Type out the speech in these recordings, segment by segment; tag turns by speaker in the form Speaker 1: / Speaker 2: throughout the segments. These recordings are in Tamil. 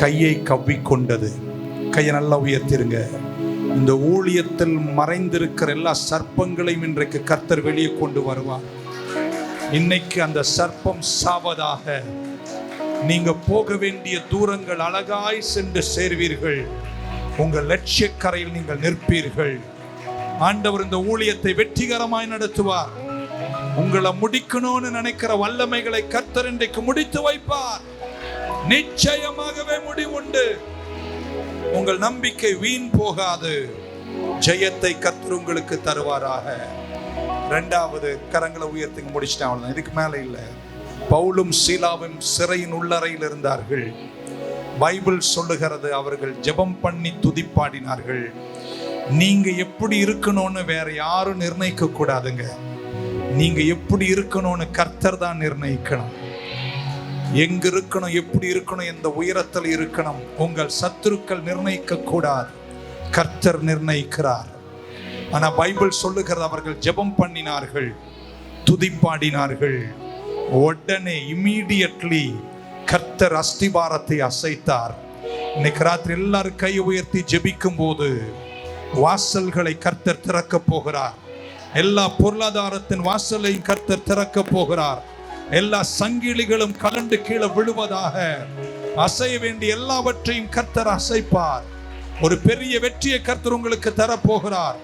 Speaker 1: கையை கவ்விக்கொண்டது. கையை நல்லா உயர்த்திருங்க. இந்த ஊழியத்தில் மறைந்திருக்கிற எல்லா சர்ப்பங்களையும் இன்றைக்கு கர்த்தர் வெளியே கொண்டு வருவார். இன்னைக்கு அந்த சர்ப்பம் சாவதாக. நீங்க போக வேண்டிய தூரங்கள் அழகாய் சென்று சேர்வீர்கள். உங்கள் லட்சிய கரையில் நீங்கள் நிற்பீர்கள். ஆண்டவர் இந்த ஊழியத்தை வெற்றிகரமாய் நடத்துவார். உங்களை முடிக்கணும்னு நினைக்கிற வல்லமைகளை கர்த்தர் இன்றைக்கு முடித்து வைப்பார். நிச்சயமாகவே முடிவுண்டு. உங்கள் நம்பிக்கை வீண் போகாது. ஜெயத்தை கர்த்தர் உங்களுக்கு தருவாராக. இரண்டாவது, கரங்களை உயர்த்தி முடிச்சிட்டேன். இதுக்கு மேல இல்லை. பவுலும் சீலாவும் சிறையின் உள்ளறையில் இருந்தார்கள். பைபிள் சொல்லுகிறது, அவர்கள் ஜெபம் பண்ணி துதிப்பாடினார்கள். நீங்க எப்படி இருக்கணும்னு வேற யாரும் நிர்ணயிக்க கூடாதுங்க. நீங்க எப்படி இருக்கணும்னு கர்த்தர் தான் நிர்ணயிக்கணும். எங்க இருக்கணும், எப்படி இருக்கணும், எந்த உயரத்தில் இருக்கணும், உங்கள் சத்துருக்கள் நிர்ணயிக்க கூடாது. கர்த்தர் நிர்ணயிக்கிறார். ஆனா பைபிள் சொல்லுகிறது, அவர்கள் ஜெபம் பண்ணினார்கள், துதிப்பாடினார்கள். உடனே இம்மீடியட்லி கர்த்தர் அஸ்திபாரத்தை அசைத்தார். இன்னைக்கு ராத்திரி எல்லாரும் கை உயர்த்தி ஜெபிக்கும் போது வாசல்களை கர்த்தர் திறக்க போகிறார். எல்லா பொருளாதாரத்தின் வாசலையும் கர்த்தர் திறக்க போகிறார். எல்லா சங்கிலிகளும் கலண்டு கீழே விழுவதாக. அசைய வேண்டிய எல்லாவற்றையும் கர்த்தர் அசைப்பார். ஒரு பெரிய வெற்றியை கர்த்தர் உங்களுக்கு தரப்போகிறார்.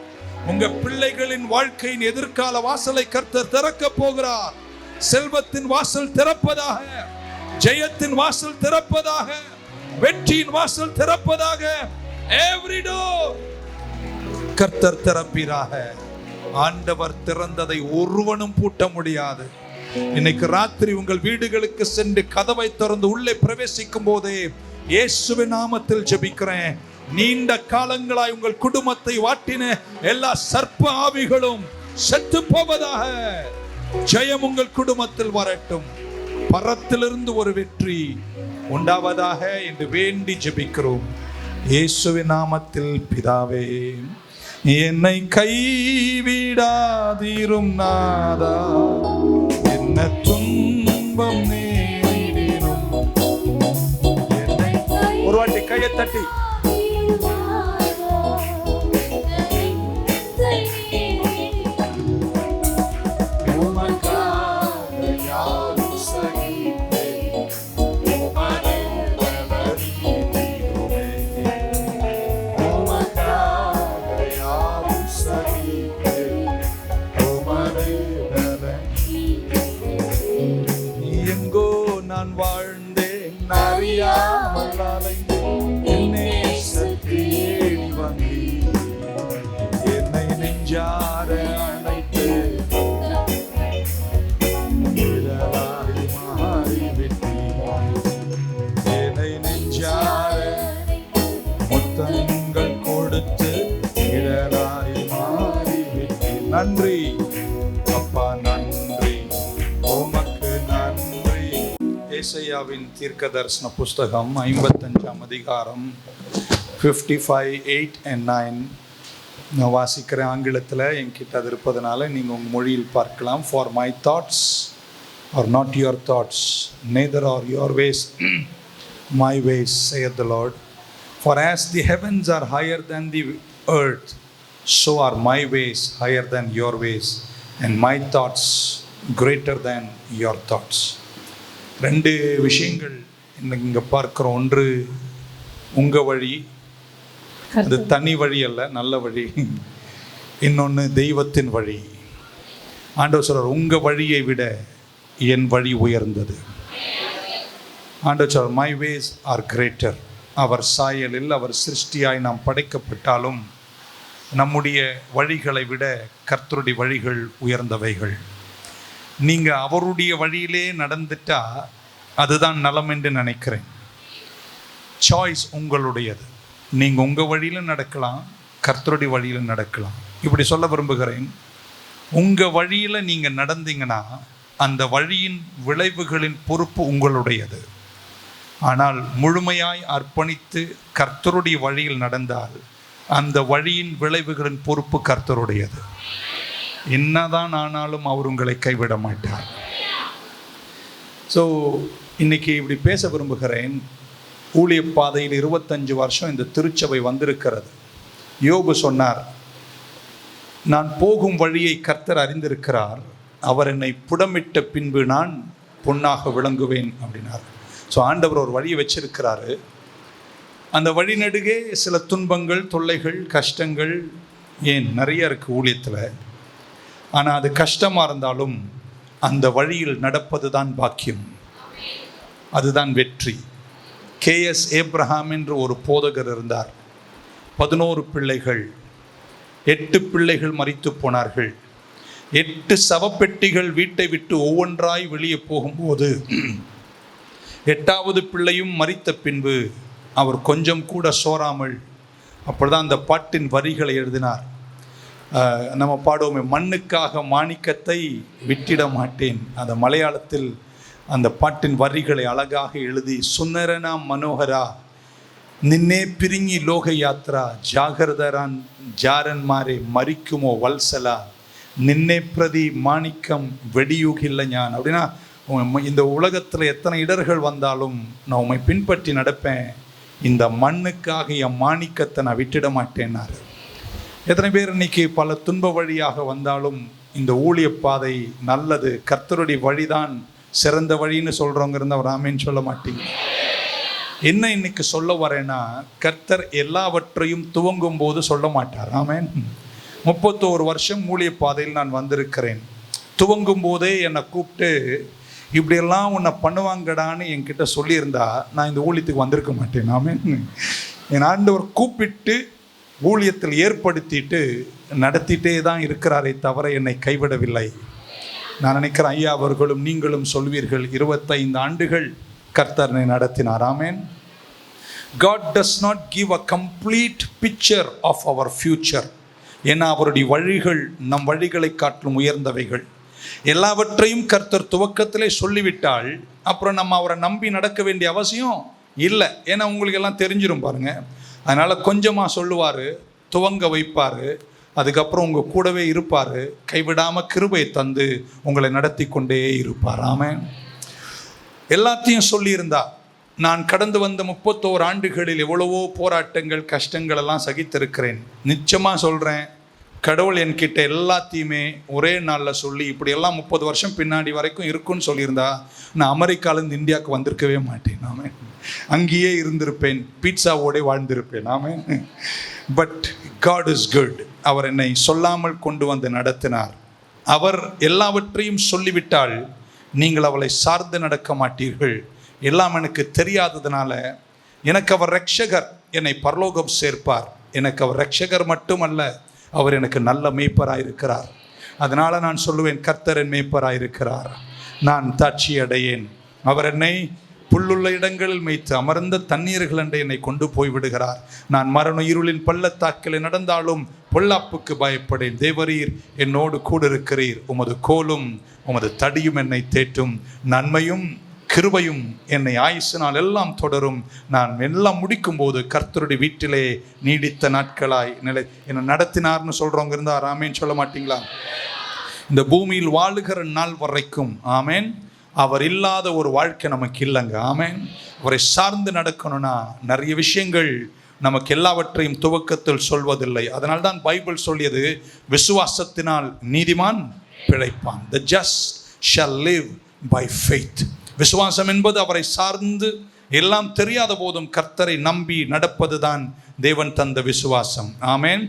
Speaker 1: உங்க பிள்ளைகளின் வாழ்க்கையின் எதிர்கால வாசலை கர்த்தர் திறக்க போகிறார். செல்வத்தின் வாசல் திறப்பதாக, ஜெயத்தின் வாசல் திறப்பதாக, வெற்றியின் வாசல் திறப்பதாக. எவ்ரி டோர் கர்த்தர் திறப்பீராக. ஆண்டவர் திறந்ததை ஒருவனும் பூட்ட முடியாது. இன்னைக்கு ராத்திரி உங்கள் வீடுகளுக்கு சென்று கதவை திறந்து உள்ளே பிரவேசிக்கும் போதே இயேசுவின் நாமத்தில் ஜெபிக்கிறேன். நீண்ட காலங்களாய் உங்கள் குடும்பத்தை வாட்டின எல்லா சர்ப்ப ஆவிகளும் செத்து போவதாக. ஜெயம் உங்கள் குடும்பத்தில் வரட்டும். பரத்திலிருந்து ஒரு வெற்றி உண்டாவதாக என்று வேண்டி ஜெபிக்கிறோம். இயேசுவின் நாமத்தில் பிதாவே. என்னை கைவிடாதீரும் நாதா, என்ன துன்பம் நேரிடும். ஒரு வாட்டி கையை தட்டி வாழ்ந்தேன் அறியாமல் அலைந்தேன். என்னை நெஞ்சார அழைத்து மாறிவிட்டீர். என்னை நெஞ்சார முத்தங்கள் கொடுத்து இடராய் மாறிவிட்டீர். நன்றி அப்பா, நன்றி, உமக்கு நன்றி. ஏசாயாவின் தீர்க்க தரிசன புஸ்தகம் 55ஆம் அதிகாரம் 55, 8 and 9 நான் வாசிக்கிறேன். ஆங்கிலத்தில் என்கிட்ட அது இருப்பதனால நீங்கள் உங்கள் மொழியில் பார்க்கலாம். For my thoughts are not your thoughts, neither are your ways my ways, saith the Lord. For as the heavens are higher than the earth, so are my ways higher than your ways, and my thoughts greater than your thoughts. ரெண்டு விஷயங்கள் இன்னைக்கு இங்கே பார்க்குறோம். ஒன்று உங்கள் வழி, அது தனி வழி அல்ல, நல்ல வழி. இன்னொன்று தெய்வத்தின் வழி. ஆண்டவர் சொல்றார், உங்கள் வழியை விட என் வழி உயர்ந்தது. ஆண்டவர் சொல்றார், மை வேஸ் ஆர் கிரேட்டர். அவர் சாயலில், அவர் சிருஷ்டியாய் நாம் படைக்கப்பட்டாலும் நம்முடைய வழிகளை விட கர்த்தருடைய வழிகள் உயர்ந்தவைகள். நீங்கள் அவருடைய வழியிலே நடந்துட்டா அதுதான் நலம் என்று நினைக்கிறேன். சாய்ஸ் உங்களுடையது. நீங்கள் உங்கள் வழியில் நடக்கலாம், கர்த்தருடைய வழியில் நடக்கலாம். இப்படி சொல்ல விரும்புகிறேன், உங்கள் வழியில் நீங்கள் நடந்தீங்கன்னா அந்த வழியின் விளைவுகளின் பொறுப்பு உங்களுடையது. ஆனால் முழுமையாய் அர்ப்பணித்து கர்த்தருடைய வழியில் நடந்தால் அந்த வழியின் விளைவுகளின் பொறுப்பு கர்த்தருடையது. என்னதான் ஆனாலும் அவர் உங்களை கைவிட மாட்டார். ஸோ இன்னைக்கு இப்படி பேச விரும்புகிறேன். ஊழிய பாதையில் 25 வருஷம் இந்த திருச்சபை வந்திருக்கிறது. யோபு சொன்னார், நான் போகும் வழியை கர்த்தர் அறிந்திருக்கிறார், அவர் என்னை புடமிட்ட பின்பு நான் பொன்னாக விளங்குவேன் அப்படின்னார். ஸோ ஆண்டவர் ஒரு வழியை வச்சிருக்கிறாரு. அந்த வழி நடுவே சில துன்பங்கள், தொல்லைகள், கஷ்டங்கள் ஏன் நிறைய இருக்குது ஊழியத்தில். ஆனால் அது கஷ்டமாக இருந்தாலும் அந்த வழியில் நடப்பது தான் பாக்கியம், அதுதான் வெற்றி. KS ஏப்ரஹாம் என்று ஒரு போதகர் இருந்தார். 11 பிள்ளைகள், 8 பிள்ளைகள் மரித்து போனார்கள். 8 சவப்பெட்டிகள் வீட்டை விட்டு ஒவ்வொன்றாய் வெளியே போகும்போது 8வது பிள்ளையும் மரித்த பின்பு அவர் கொஞ்சம் கூட சோராமல், அப்பொழுதுதான் அந்த பாட்டின் வரிகளை எழுதினார். நம்ம பாடுவோமே, மண்ணுக்காக மாணிக்கத்தை விட்டிட மாட்டேன். அந்த மலையாளத்தில் அந்த பாட்டின் வரிகளை அழகாக எழுதி, சுந்தரனா மனோகரா நின்னே பிரிங்கி லோக யாத்ரா ஜாகிரதரான் ஜாரன்மாரே மரிக்குமோ வல்சலா நின்னே பிரதி மாணிக்கம் வெடியூகில்லை ஞான். அப்படின்னா இந்த உலகத்தில் எத்தனை இடர்கள் வந்தாலும் நான் உண்மை பின்பற்றி நடப்பேன், இந்த மண்ணுக்காக என் மாணிக்கத்தை நான் விட்டுட மாட்டேன்னாரு. எத்தனை பேர் இன்னைக்கு பல துன்ப வழியாக வந்தாலும் இந்த ஊழிய பாதை நல்லது, கர்த்தருடைய வழிதான் சிறந்த வழின்னு சொல்கிறவங்க இருந்தால் ஒரு ஆமேன்னு சொல்ல மாட்டீங்க. என்ன இன்னைக்கு சொல்ல வரேன்னா, கர்த்தர் எல்லாவற்றையும் துவங்கும் போது சொல்ல மாட்டார். ஆமேன். 31 வருஷம் ஊழிய பாதையில் நான் வந்திருக்கிறேன். துவங்கும் போதே என்னை கூப்பிட்டு இப்படியெல்லாம் உன்னை பண்ணுவாங்கடான்னு என்கிட்ட சொல்லியிருந்தா நான் இந்த ஊழியத்துக்கு வந்திருக்க மாட்டேன். ஆமேன். என் ஆண்டவர் கூப்பிட்டு ஊழியத்தில் ஏற்படுத்திட்டு நடத்திட்டே தான் இருக்கிறாரே தவிர என்னை கைவிடவில்லை. நான் நினைக்கிறேன், ஐயா அவர்களும் நீங்களும் சொல்வீர்கள், 25 ஆண்டுகள் கர்த்தரை நடத்தினார். ஆமேன். God does not give a complete picture of our future. ஏன்னா அவருடைய வழிகள் நம் வழிகளை காட்டிலும் உயர்ந்தவைகள். எல்லாவற்றையும் கர்த்தர் துவக்கத்திலே சொல்லிவிட்டால் அப்புறம் நம்ம அவரை நம்பி நடக்க வேண்டிய அவசியம் இல்லை. ஏன்னா உங்களுக்கு எல்லாம் தெரிஞ்சிடும் பாருங்க. அதனால் கொஞ்சமாக சொல்லுவார், துவங்க வைப்பார், அதுக்கப்புறம் உங்கள் கூடவே இருப்பார், கைவிடாமல் கிருபை தந்து உங்களை நடத்தி கொண்டே இருப்பார். ஆமென். எல்லாத்தையும் சொல்லியிருந்தா நான் கடந்து வந்த 31 ஆண்டுகளில் எவ்வளவோ போராட்டங்கள், கஷ்டங்கள் எல்லாம் சகித்திருக்கிறேன். நிச்சயமாக சொல்கிறேன், கடவுள் என்கிட்ட எல்லாத்தையுமே ஒரே நாளில் சொல்லி இப்படியெல்லாம் 30 வருஷம் பின்னாடி வரைக்கும் இருக்குன்னு சொல்லியிருந்தா நான் அமெரிக்காவிலேருந்து இந்தியாவுக்கு வந்திருக்கவே மாட்டேன். நாம அங்கேயே இருந்திருப்பேன், பீட்சாவோடே வாழ்ந்திருப்பேன். நாம பட் காட் இஸ் குட். அவர் என்னை சொல்லாமல் கொண்டு வந்து நடத்தினார். அவர் எல்லாவற்றையும் சொல்லிவிட்டால் நீங்கள் அவளை சார்ந்து நடக்க மாட்டீர்கள். எல்லாம் எனக்கு தெரியாததுனால எனக்கு அவர் ரட்சகர், என்னை பரலோகம் சேர்ப்பார். எனக்கு அவர் ரட்சகர் மட்டுமல்ல, அவர் எனக்கு நல்ல மேய்ப்பராயிருக்கிறார். அதனால் நான் சொல்லுவேன், கர்த்தர் என் மேய்ப்பராயிருக்கிறார், நான் தாட்சி அடையேன். அவர் என்னை புல்லுள்ள இடங்களில் மேய்த்து அமர்ந்த தண்ணீர்கள் என்று என்னை கொண்டு போய் விடுகிறார். நான் மரண இருளின் பள்ளத்தாக்கில் நடந்தாலும் பொல்லாப்புக்கு பயப்படேன். தேவரீர் என்னோடு கூட இருக்கிறீர், உமது கோலும் உமது தடியும் என்னை தேற்றும். நன்மையும் கிருபையும் என்னை ஆயுசினால் எல்லாம் தொடரும். நான் எல்லாம் முடிக்கும் போது கர்த்தருடைய வீட்டிலே நீடித்த நாட்களாய் என்னை நடத்தினார்னு சொல்கிறவங்க இருந்தால் ஆமேன் சொல்ல மாட்டீங்களா? இந்த பூமியில் வாழுகிற நாள் வரைக்கும் ஆமேன், அவர் இல்லாத ஒரு வாழ்க்கை நமக்கு இல்லைங்க. ஆமேன். அவரை சார்ந்து நடக்கணும்னா நிறைய விஷயங்கள் நமக்கு எல்லாவற்றையும் துவக்கத்தில் சொல்வதில்லை. அதனால்தான் பைபிள் சொல்லியது, விசுவாசத்தினால் நீதிமான் பிழைப்பான். The just shall live by faith. விசுவாசம் என்பது அவரை சார்ந்து எல்லாம் தெரியாத போதும் கர்த்தரை நம்பி நடப்பதுதான் தேவன் தந்த விசுவாசம். ஆமேன்.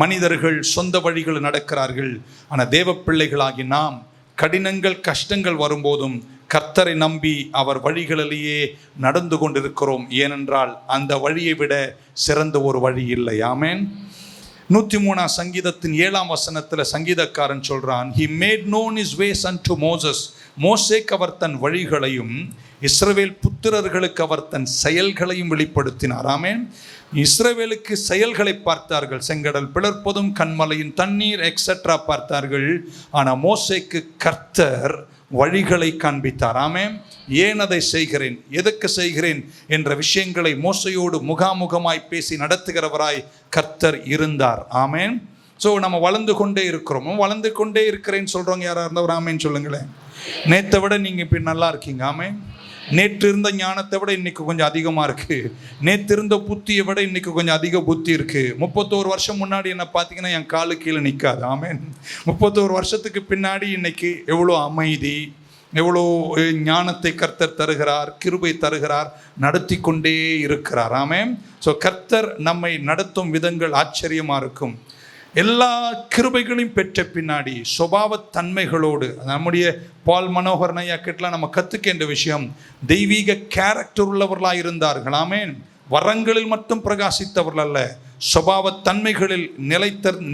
Speaker 1: மனிதர்கள் சொந்த வழிகள் நடக்கிறார்கள். ஆனால் தேவ பிள்ளைகளாகி நாம் கடினங்கள், கஷ்டங்கள் வரும்போதும் கர்த்தரை நம்பி அவர் வழிகளிலேயே நடந்து கொண்டிருக்கிறோம். ஏனென்றால் அந்த வழியை விட சிறந்த ஒரு வழி இல்லை. ஆமேன். 103 சங்கீதத்தின் 7ஆம் வசனத்தில் சங்கீதக்காரன் சொல்றான், He made known his ways unto Moses. மோசேக்கு அவர் தன் வழிகளையும் இஸ்ரவேல் புத்திரர்களுக்கு அவர் தன் செயல்களையும் வெளிப்படுத்தினார். ஆமென். இஸ்ரவேலுக்கு செயல்களை பார்த்தார்கள், செங்கடல் பிளர்ப்பதும் கண்மலையின் தண்ணீர் எக்ஸெட்ரா பார்த்தார்கள். ஆனால் மோசேக்கு கர்த்தர் வழிகளை காண்பித்தார். ஆமென். ஏன் அதை செய்கிறேன், எதற்கு செய்கிறேன் என்ற விஷயங்களை மோசையோடு முகாமுகமாய் பேசி நடத்துகிறவராய் கர்த்தர் இருந்தார். ஆமென். ஸோ நம்ம வளர்ந்து கொண்டே இருக்கிறோம். வளர்ந்து கொண்டே இருக்கிறேன்னு சொல்கிறவங்க யாராக இருந்தால் ஒரு ஆமேன்னு சொல்லுங்களேன். நேற்றை விட நீங்கள் இப்போ நல்லா இருக்கீங்க. ஆமென். நேற்று இருந்த ஞானத்தை விட இன்னைக்கு கொஞ்சம் அதிகமாக இருக்குது. நேற்று இருந்த புத்தியை விட இன்னைக்கு கொஞ்சம் அதிக புத்தி இருக்குது. 31 வருஷம் முன்னாடி என்ன பார்த்தீங்கன்னா என் காலு கீழே நிற்காது. ஆமென். 31 வருஷத்துக்கு பின்னாடி இன்னைக்கு எவ்வளோ அமைதி, எவ்வளோ ஞானத்தை கர்த்தர் தருகிறார், கிருபை தருகிறார், நடத்தி கொண்டே இருக்கிறார். ஆமென். ஸோ கர்த்தர் நம்மை நடத்தும் விதங்கள் ஆச்சரியமாக இருக்கும். எல்லா கிருபைகளையும் பெற்ற பின்னாடி சுபாவத்தன்மைகளோடு நம்முடைய பால் மனோகரன் ஐயா கிட்டலாம் நம்ம கற்றுக்கின்ற விஷயம், தெய்வீக கேரக்டர் உள்ளவர்களாக இருந்தார்கள். ஆமென். வரங்களில் மட்டும் பிரகாசித்தவர்கள் அல்ல, சுபாவத்தன்மைகளில்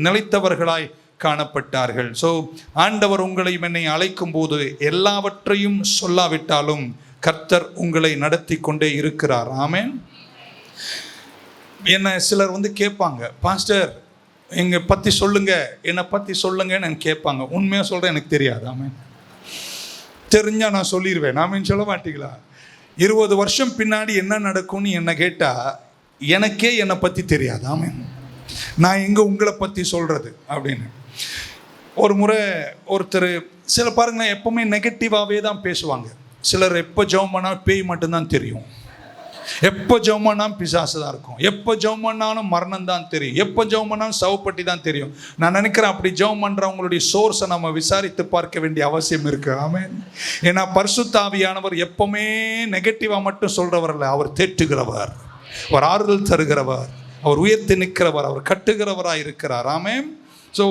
Speaker 1: நிலைத்தவர்களாய் காணப்பட்டார்கள். ஸோ ஆண்டவர் உங்களை என்னை அழைக்கும் போது எல்லாவற்றையும் சொல்லாவிட்டாலும் கர்த்தர் உங்களை நடத்தி கொண்டே இருக்கிறார். ஆமென். என்ன சிலர் கேட்பாங்க, பாஸ்டர் எங்க பற்றி சொல்லுங்க, என்னை பற்றி சொல்லுங்கன்னு எனக்கு கேட்பாங்க. உண்மையாக சொல்கிறேன், எனக்கு தெரியாது. ஆமென். தெரிஞ்சால் நான் சொல்லிடுவேன். ஆமென். சொல்ல மாட்டீங்களா? 20 வருஷம் பின்னாடி என்ன நடக்கும்னு என்னை கேட்டால் எனக்கே என்னை பற்றி தெரியாது. ஆமென். நான் எங்கே உங்களை பற்றி சொல்கிறது அப்படின்னு. ஒரு முறை ஒருத்தர் சில பாருங்களேன், எப்போவுமே நெகட்டிவாகவே தான் பேசுவாங்க. சிலர் எப்போ ஜெபம் பண்ணால் பேய் மட்டும்தான் தெரியும், எப்போ ஜெபம் பண்ணாலும் பிசாசு தான் இருக்கும், எப்போ ஜெபம் பண்ணாலும் மரணம் தான் தெரியும், எப்போ ஜெபம் பண்ணாலும் சவப்பட்டி தான் தெரியும். நான் நினைக்கிறேன் அப்படி ஜெபம் பண்ணுறவங்களுடைய சோர்ஸை நம்ம விசாரித்து பார்க்க வேண்டிய அவசியம் இருக்குது. ஆமென். ஏன்னா பரிசுத்த ஆவியானவர் எப்பவுமே நெகட்டிவாக மட்டும் சொல்கிறவர் இல்லை, அவர் தேற்றுகிறவர், அவர் ஆறுதல் தருகிறவர், அவர் உயர்த்தி நிற்கிறவர், அவர் கட்டுகிறவராக இருக்கிறார். ஆமென். ஸோ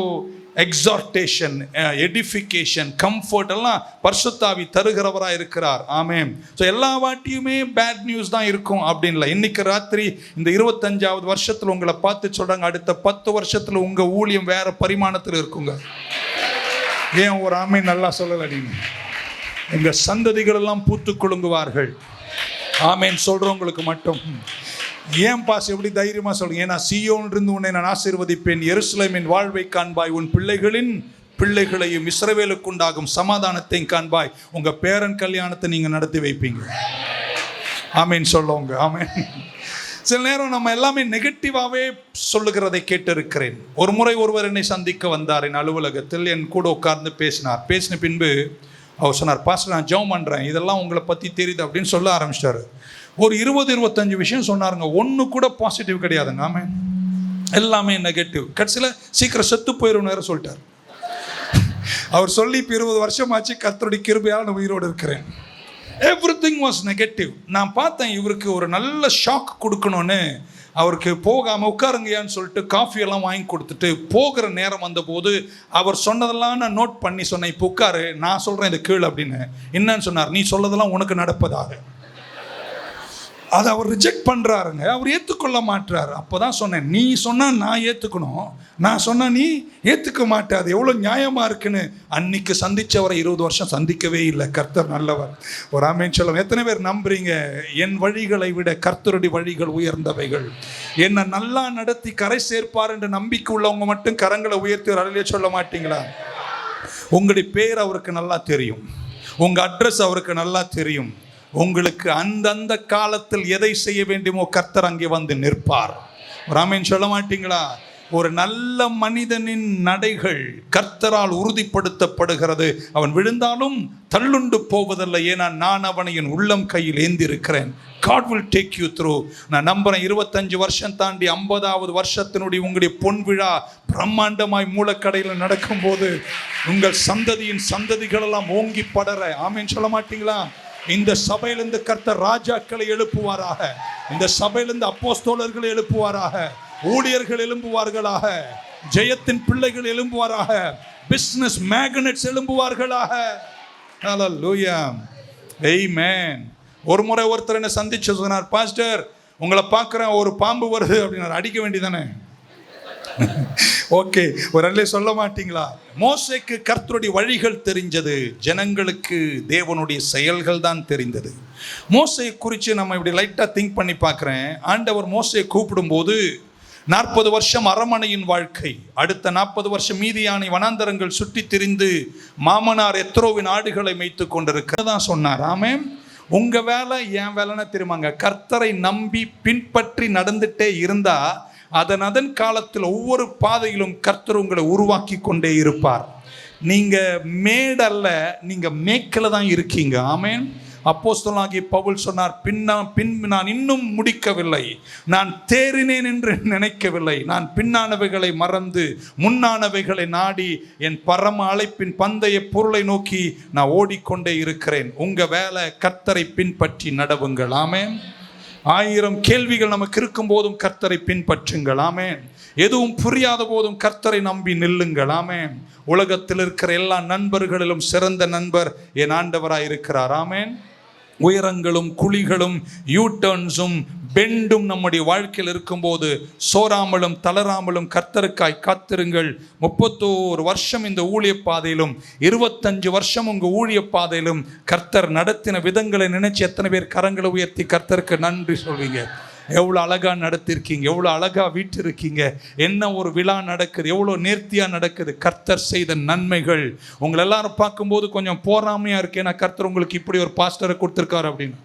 Speaker 1: எக்ஸார்டேஷன், எடிஃபிகேஷன், கம்ஃபர்ட் எல்லாம் பரிசுத்த ஆவி தருகிறவராக இருக்கிறார். ஆமென். ஸோ எல்லா வாட்டியுமே பேட் நியூஸ் தான் இருக்கும் அப்படின்ல. இன்னைக்கு ராத்திரி இந்த 25வது வருஷத்தில் உங்களை பார்த்து சொல்கிறாங்க, அடுத்த 10 வருஷத்தில் உங்கள் ஊழியம் வேற பரிமாணத்தில் இருக்குங்க. ஏன் ஒரு ஆமென் நல்லா சொல்லலை? நீங்கள் எங்கள் சந்ததிகள் எல்லாம் பூத்து குலுங்குவார்கள். ஆமென் சொல்கிறவங்களுக்கு மட்டும். ஏன் பாஸ் எப்படி தைரியமாக சொல்லுங்க? ஏன்னா சீயோனிலிருந்து உன்னை நான் ஆசீர்வதிப்பேன், எருசலேமின் வாழ்வை காண்பாய், உன் பிள்ளைகளின் பிள்ளைகளையும் இஸ்ரவேலுக்கு உண்டாகும் சமாதானத்தையும் காண்பாய், உங்கள் பேரன் கல்யாணத்தை நீங்கள் நடத்தி வைப்பீங்க. ஆமென் சொல்லுவோங்க. ஆமென். சில நேரம் நம்ம எல்லாமே நெகட்டிவாகவே சொல்லுகிறதை கேட்டிருக்கிறேன். ஒரு முறை ஒருவர் என்னை சந்திக்க வந்தார் என் அலுவலகத்தில், என் கூட உட்கார்ந்து பேசினார். பேசின பின்பு அவர் சொன்னார், பாஸ்டர் நான் ஜெபம் பண்ணுறேன், இதெல்லாம் உங்களை பற்றி தெரியுது அப்படின்னு சொல்ல ஆரம்பிச்சிட்டாரு. ஒரு 20-25 விஷயம் சொன்னாருங்க. ஒன்று கூட பாசிட்டிவ் கிடையாதுங்க. ஆமென். எல்லாமே நெகட்டிவ். கடைசியில் சீக்கிரம் செத்து போயிடும் வேற சொல்லிட்டார். அவர் சொல்லி இப்போ 20 வருஷம் ஆச்சு, கர்த்தருடைய கிருபையால் நான் உயிரோடு இருக்கிறேன். Everything was negative. நான் பார்த்தேன் இவருக்கு ஒரு நல்ல ஷாக் கொடுக்கணும்னு அவருக்கு போகாமல் உட்காருங்கயான்னு சொல்லிட்டு காஃபியெல்லாம் வாங்கி கொடுத்துட்டு போகிற நேரம் வந்தபோது அவர் சொன்னதெல்லாம் நான் நோட் பண்ணி சொன்னேன், இப்போ உட்காரு நான் சொல்கிறேன் இந்த கீழ் அப்படின்னு. என்னன்னு சொன்னார், நீ சொல்லதெல்லாம் உனக்கு நடப்பதாக. அதை அவர் ரிஜெக்ட் பண்ணுறாருங்க, அவர் ஏற்றுக்கொள்ள மாட்டுறாரு. அப்போ தான் சொன்னேன், நீ சொன்னால் நான் ஏற்றுக்கணும், நான் சொன்னால் நீ ஏற்றுக்க மாட்டாது, எவ்வளோ நியாயமாக இருக்குன்னு. அன்னைக்கு சந்தித்தவரை 20 வருஷம் சந்திக்கவே இல்லை. கர்த்தர் நல்லவர். ஒரு ஆமென் சொல்லுவோம். எத்தனை பேர் நம்புறீங்க? என் வழிகளை விட கர்த்தருடைய வழிகள் உயர்ந்தவைகள். என்னை நல்லா நடத்தி கரை சேர்ப்பார் என்ற நம்பிக்கை உள்ளவங்க மட்டும் கரங்களை உயர்த்தி அருளே சொல்ல மாட்டீங்களா? உங்களுடைய பேர் அவருக்கு நல்லா தெரியும், உங்கள் அட்ரஸ் அவருக்கு நல்லா தெரியும். உங்களுக்கு அந்தந்த காலத்தில் எதை செய்ய வேண்டுமோ கர்த்தர் அங்கே வந்து நிற்பார். ஆமென் சொல்ல மாட்டீங்களா? ஒரு நல்ல மனிதனின் நடைகள் கர்த்தரால் உறுதிப்படுத்தப்படுகிறது. அவன் விழுந்தாலும் தள்ளுண்டு போவதில்லை, ஏன்னா நான் அவனை என் உள்ளம் கையில் ஏந்தி இருக்கிறேன். God will take you through. நான் நம்புறேன் 25 வருஷம் தாண்டி 50வது வருஷத்தினுடைய உங்களுடைய பொன் விழா பிரம்மாண்டமாய் மூலக்கடையில் நடக்கும்போது உங்கள் சந்ததியின் சந்ததிகள் எல்லாம் ஓங்கி படற. ஆமென் சொல்ல மாட்டீங்களா? இந்த சபையிலிருந்து கர்த்தர் ராஜாக்களை எழுப்புவாராக, இந்த சபையிலிருந்து அப்போஸ்தலர்களை எழுப்புவாராக, ஊழியர்கள் எழும்புவார்களாக, ஜெயத்தின் பிள்ளைகள் எழும்புவாராக, பிசினஸ் மேக்னெட்ஸ் எழும்புவார்களாக. ஹல்லேலூயா. ஆமென். ஒரு முறை ஒருத்தர் என்ன சந்திச்சு சொன்னார், பாஸ்டர் உங்களை பார்க்குறேன், ஒரு பாம்பு வருது அப்படின்னாரு. அடிக்க வேண்டியதானே? ஓகே, ஒரு அல்லே சொல்ல மாட்டீங்களா? மோசேக்கு கர்த்தருடைய வழிகள் தெரிஞ்சது, ஜனங்களுக்கு தேவனுடைய செயல்கள் தான் தெரிந்தது. மோசே குறித்து நம்ம இப்படி லைட்டாக திங்க் பண்ணி பார்க்குறேன். ஆண்டவர் மோசே கூப்பிடும்போது 40 வருஷம் அரமனையின் வாழ்க்கை, அடுத்த 40 வருஷம் மீதியானை வனாந்தரங்கள் சுற்றி திரிந்து மாமனார் எத்ரோவின் ஆடுகளை மேய்த்து கொண்டிருக்கிறதா சொன்னார். ஆமென். உங்கள் வேலை என் வேலைன்னு தெரியுமாங்க? கர்த்தரை நம்பி பின்பற்றி நடந்துட்டே இருந்தா அதன் காலத்தில் ஒவ்வொரு பாதையிலும் கர்த்தர் உங்களை உருவாக்கி கொண்டே இருப்பார். நீங்கள் மேடல்ல, நீங்கள் மேக்கில் தான் இருக்கீங்க. ஆமென். அப்போஸ்தலனாகிய பவுல் சொன்னார், பின் நான் இன்னும் முடிக்கவில்லை, நான் தேறினேன் என்று நினைக்கவில்லை, நான் பின்னானவைகளை மறந்து முன்னானவைகளை நாடி என் பரம அழைப்பின் பந்தய பொருளை நோக்கி நான் ஓடிக்கொண்டே இருக்கிறேன். உங்க வேலை கர்த்தரை பின்பற்றி நடவுங்கள். ஆமென். 1000 கேள்விகள் நமக்கு இருக்கும் போதும் கர்த்தரை பின்பற்றுங்கள். ஆமென். எதுவும் புரியாத போதும் கர்த்தரை நம்பி நில்லுங்கள். ஆமென். உலகத்தில் இருக்கிற எல்லா நண்பர்களிலும் சிறந்த நண்பர் என் ஆண்டவராய் இருக்கிறார். ஆமென். உயரங்களும் குழிகளும் யூட்டர்ன்ஸும் பெண்டும் நம்முடைய வாழ்க்கையில் இருக்கும்போது சோராமலும் தளராமலும் கர்த்தருக்காய் காத்திருங்கள். 31 வருஷம் இந்த ஊழிய பாதையிலும் 25 வருஷம் உங்க ஊழிய பாதையிலும் கர்த்தர் நடத்தின விதங்களை நினைச்சு எத்தனை பேர் கரங்களை உயர்த்தி கர்த்தருக்கு நன்றி சொல்வீங்க? எவ்வளோ அழகா நடத்திருக்கீங்க, எவ்வளோ அழகா வீட்டு இருக்கீங்க, என்ன ஒரு விழா நடக்குது, எவ்வளோ நேர்த்தியா நடக்குது. கர்த்தர் செய்த நன்மைகள் உங்களை எல்லாரும் பார்க்கும்போது கொஞ்சம் போராமையா இருக்கு. ஏன்னா கர்த்தர் உங்களுக்கு இப்படி ஒரு பாஸ்டரை கொடுத்துருக்காரு அப்படின்னு.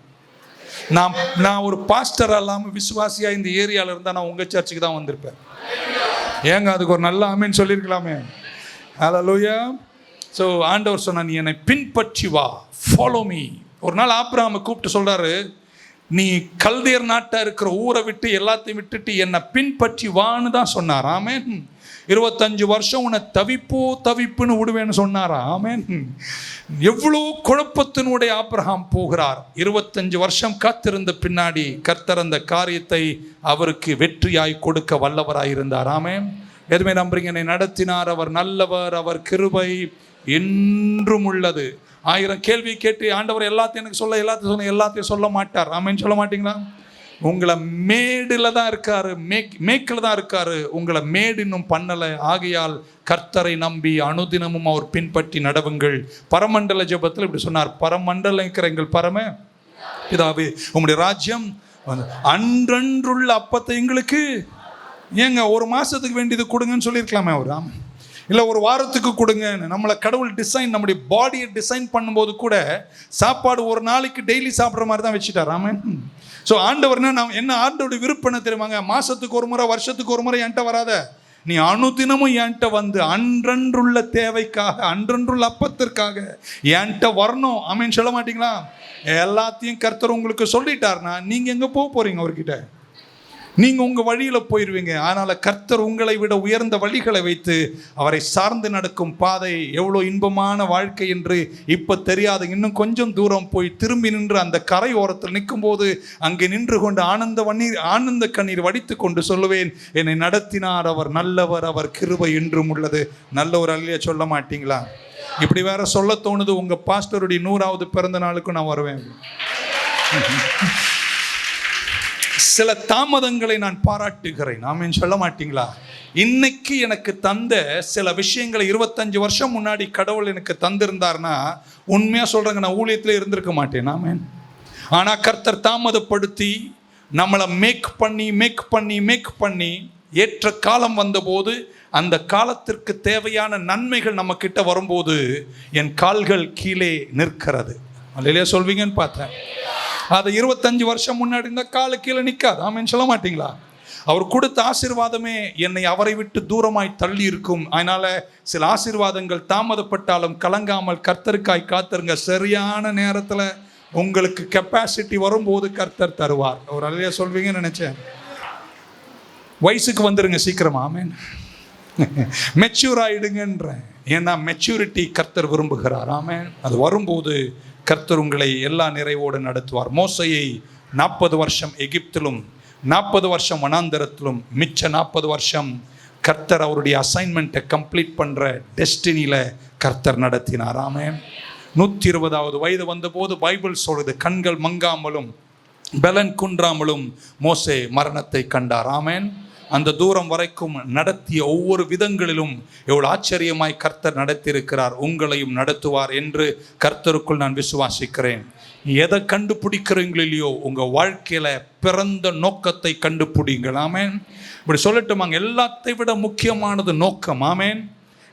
Speaker 1: நான் ஒரு பாஸ்டர் இல்லாமல் விசுவாசியா இந்த ஏரியாவில் இருந்தால் நான் உங்க சர்ச்சுக்கு தான் வந்திருப்பேன். ஏங்க அதுக்கு ஒரு நல்ல ஆமீன் சொல்லியிருக்கலாமே. ஹல்லேலூயா. ஸோ ஆண்டவர் சொன்னா, நீ என்னை பின்பற்றி வா, ஃபாலோ மீ. ஒரு நாள் ஆபிரகாமை கூப்பிட்டு சொல்றாரு, நீ கல்தேர் நாட்டா இருக்கிற ஊரை விட்டு எல்லாத்தையும் விட்டுட்டு என்னை பின்பற்றி வான்னு தான் சொன்னார். ஆமென். 25 வருஷம் உன்னை தவிப்புன்னு விடுவேன்னு சொன்னாரா? ஆமென். எவ்வளோ குழப்பத்தினுடைய ஆபிரகாம் போகிறார். 25 வருஷம் காத்திருந்த பின்னாடி கர்த்தர் அந்த காரியத்தை அவருக்கு வெற்றியாய் கொடுக்க வல்லவராய் இருந்தார். ஆமென். எதுவுமே நம்புறீங்க? என்னை நடத்தினார், அவர் நல்லவர், அவர் கிருபை என்றும் உள்ளது. 1000 கேள்வி கேட்டு ஆண்டவர் எல்லாத்தையும் எனக்கு எல்லாத்தையும் சொல்ல மாட்டார். ஆமென். சொல்ல மாட்டீங்களா? உங்களை மேடில் தான் இருக்காரு, மேக்கில் தான் இருக்காரு. உங்களை மேடு இன்னும் பண்ணலை. ஆகையால் கர்த்தரை நம்பி அனுதினமும் அவர் பின்பற்றி நடவுங்கள். பரமண்டல ஜெபத்தில் இப்படி சொன்னார், பரமண்டலம் இருக்கிற எங்கள் பரம பிதாவே, உங்களுடைய ராஜ்யம் அன்றன்றுள்ள அப்பத்தை எங்களுக்கு ஏங்க ஒரு மாசத்துக்கு வேண்டியது கொடுங்கன்னு சொல்லியிருக்கலாமே அவர். இல்லை ஒரு வாரத்துக்கு கொடுங்க. நம்மளை கடவுள் நம்முடைய பாடியை டிசைன் பண்ணும்போது கூட சாப்பாடு ஒரு நாளைக்கு டெய்லி சாப்பிட்ற மாதிரி தான் வச்சுட்டார். ஆமென். ஸோ ஆண்டவர்னா என்ன ஆண்டோடைய விருப்பம் தெரியுமாங்க? மாசத்துக்கு ஒரு முறை, வருஷத்துக்கு ஒரு முறை என்கிட்ட வராத, நீ அனுதினமும் என்கிட்ட வந்து அன்றன்றுள்ள தேவைக்காக, அன்றன்றுள்ள அப்பத்திற்காக என்கிட்ட வரணும். ஆமென். சொல்ல மாட்டீங்களா? எல்லாத்தையும் கர்த்தர் உங்களுக்கு சொல்லிட்டார்னா நீங்க எங்க போறீங்க? அவர்கிட்ட நீங்க உங்க வழியில போயிருவீங்க. அதனால கர்த்தர் உங்களை விட உயர்ந்த வழிகளை வைத்து அவரை சார்ந்து நடக்கும் பாதை எவ்வளோ இன்பமான வாழ்க்கை என்று இப்ப தெரியாது. இன்னும் கொஞ்சம் தூரம் போய் திரும்பி நின்று அந்த கரை ஓரத்தில் நிற்கும் போது அங்கே நின்று கொண்டு ஆனந்த கண்ணீர் வடித்து கொண்டு சொல்லுவேன், என்னை நடத்தினார், அவர் நல்லவர், அவர் கிருபை என்றும் உள்ளது. நல்ல ஒரு அல்லையா சொல்ல மாட்டீங்களா? இப்படி வேற சொல்ல தோணுது. உங்க பாஸ்டருடைய 100வது பிறந்த நாளுக்கு நான் வருவேன். சில தாமதங்களை நான் பாராட்டுகிறேன். ஆமென். சொல்ல மாட்டீங்களா? இன்னைக்கு எனக்கு தந்த சில விஷயங்களை 25 வருஷம் முன்னாடி கடவுள் எனக்கு தந்திருந்தார்னா உண்மையா சொல்றேங்க, நான் ஊழியத்திலே இருந்திருக்க மாட்டேன். ஆமென். ஆனா கர்த்தர் தாமதப்படுத்தி நம்மளை மேக் பண்ணி ஏற்ற காலம் வந்தபோது, அந்த காலத்திற்கு தேவையான நன்மைகள் நம்ம கிட்ட வரும்போது என் கால்கள் கீழே நிற்கிறது. அல்லேலூயா சொல்வீங்கன்னு பார்த்தேன். அது 25 வருஷம் முன்னாடி இந்த காலு கீழே நிற்காது. ஆமென். சொல்ல மாட்டீங்களா? அவர் கொடுத்த ஆசீர்வாதமே என்னை அவரை விட்டு தூரமாய் தள்ளி இருக்கும். அதனால சில ஆசீர்வாதங்கள் தாமதப்பட்டாலும் கலங்காமல் கர்த்தருக்காய் காத்திருங்க. சரியான நேரத்தில் உங்களுக்கு கெப்பாசிட்டி வரும்போது கர்த்தர் தருவார். ஒரு அல்லையா சொல்வீங்கன்னு நினைச்சேன். வயசுக்கு வந்துருங்க சீக்கிரமா. ஆமென். மெச்சூர் ஆயிடுங்கன்றேன். ஏன்னா மெச்சூரிட்டி கர்த்தர் விரும்புகிறார். ஆமென். அது வரும்போது கர்த்தர் உங்களை எல்லா நிறைவோடு நடத்துவார். மோசையை 40 வருஷம் எகிப்திலும் 40 வருஷம் வனாந்தரத்திலும் மிச்ச 40 வருஷம் கர்த்தர் அவருடைய அசைன்மெண்ட்டை கம்ப்ளீட் பண்ணுற டெஸ்டினியில் கர்த்தர் நடத்தினார். ஆமென். 120வது வயது வந்தபோது பைபிள் சொல்லுது, கண்கள் மங்காமலும் பலன் குன்றாமலும் மோசே மரணத்தை கண்டார். ஆமென். அந்த தூரம் வரைக்கும் நடத்திய ஒவ்வொரு விதங்களிலும் எவ்வளவு ஆச்சரியமாய் கர்த்தர் நடத்தியிருக்கிறார். உங்களையும் நடத்துவார் என்று கர்த்தருக்குள் நான் விசுவாசிக்கிறேன். எதை கண்டுபிடிக்கிறீங்களோ இல்லையோ உங்க வாழ்க்கையில பிறந்த நோக்கத்தை கண்டுபிடிங்கள். ஆமென். இப்படி சொல்லட்டுமாங்க, எல்லாத்தை விட முக்கியமானது நோக்கம். ஆமென்.